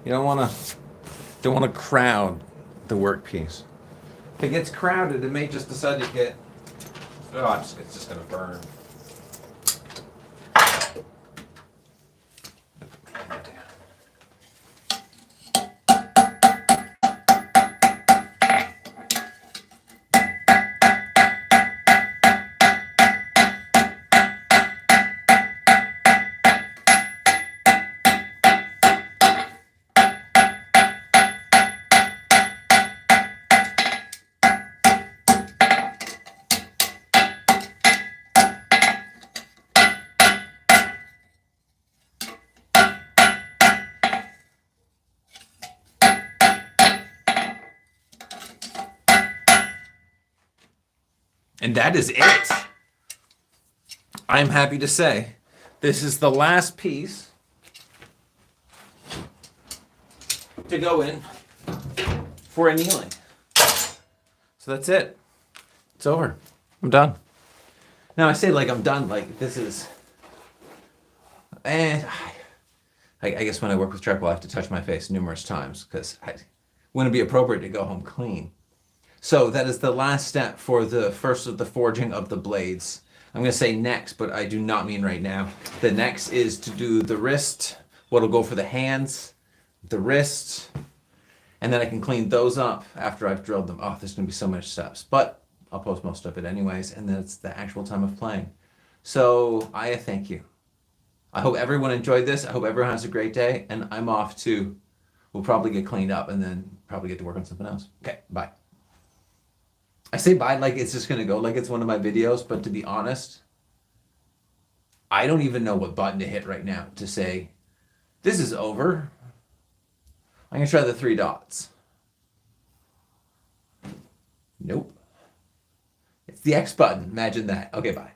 You don't want to crowd the workpiece. If it gets crowded, it may just decide to get, it's just going to burn. And that is it. I'm happy to say this is the last piece to go in for annealing. So that's it. It's over. I'm done. Now I say like I'm done, like this is, and I guess when I work with charcoal I have to touch my face numerous times because it wouldn't be appropriate to go home clean. So that is the last step for the first of the forging of the blades. I'm going to say next, but I do not mean right now. The next is to do the wrist, what'll go for the hands, the wrist, and then I can clean those up after I've drilled them. Oh, there's going to be so many steps, but I'll post most of it anyways, and then it's the actual time of playing. So I thank you. I hope everyone enjoyed this. I hope everyone has a great day, and I'm off too. We'll probably get cleaned up and then probably get to work on something else. Okay, bye. I say bye like it's just going to go like it's one of my videos, but to be honest, I don't even know what button to hit right now to say, this is over. I'm going to try the 3 dots. Nope. It's the X button. Imagine that. Okay, bye.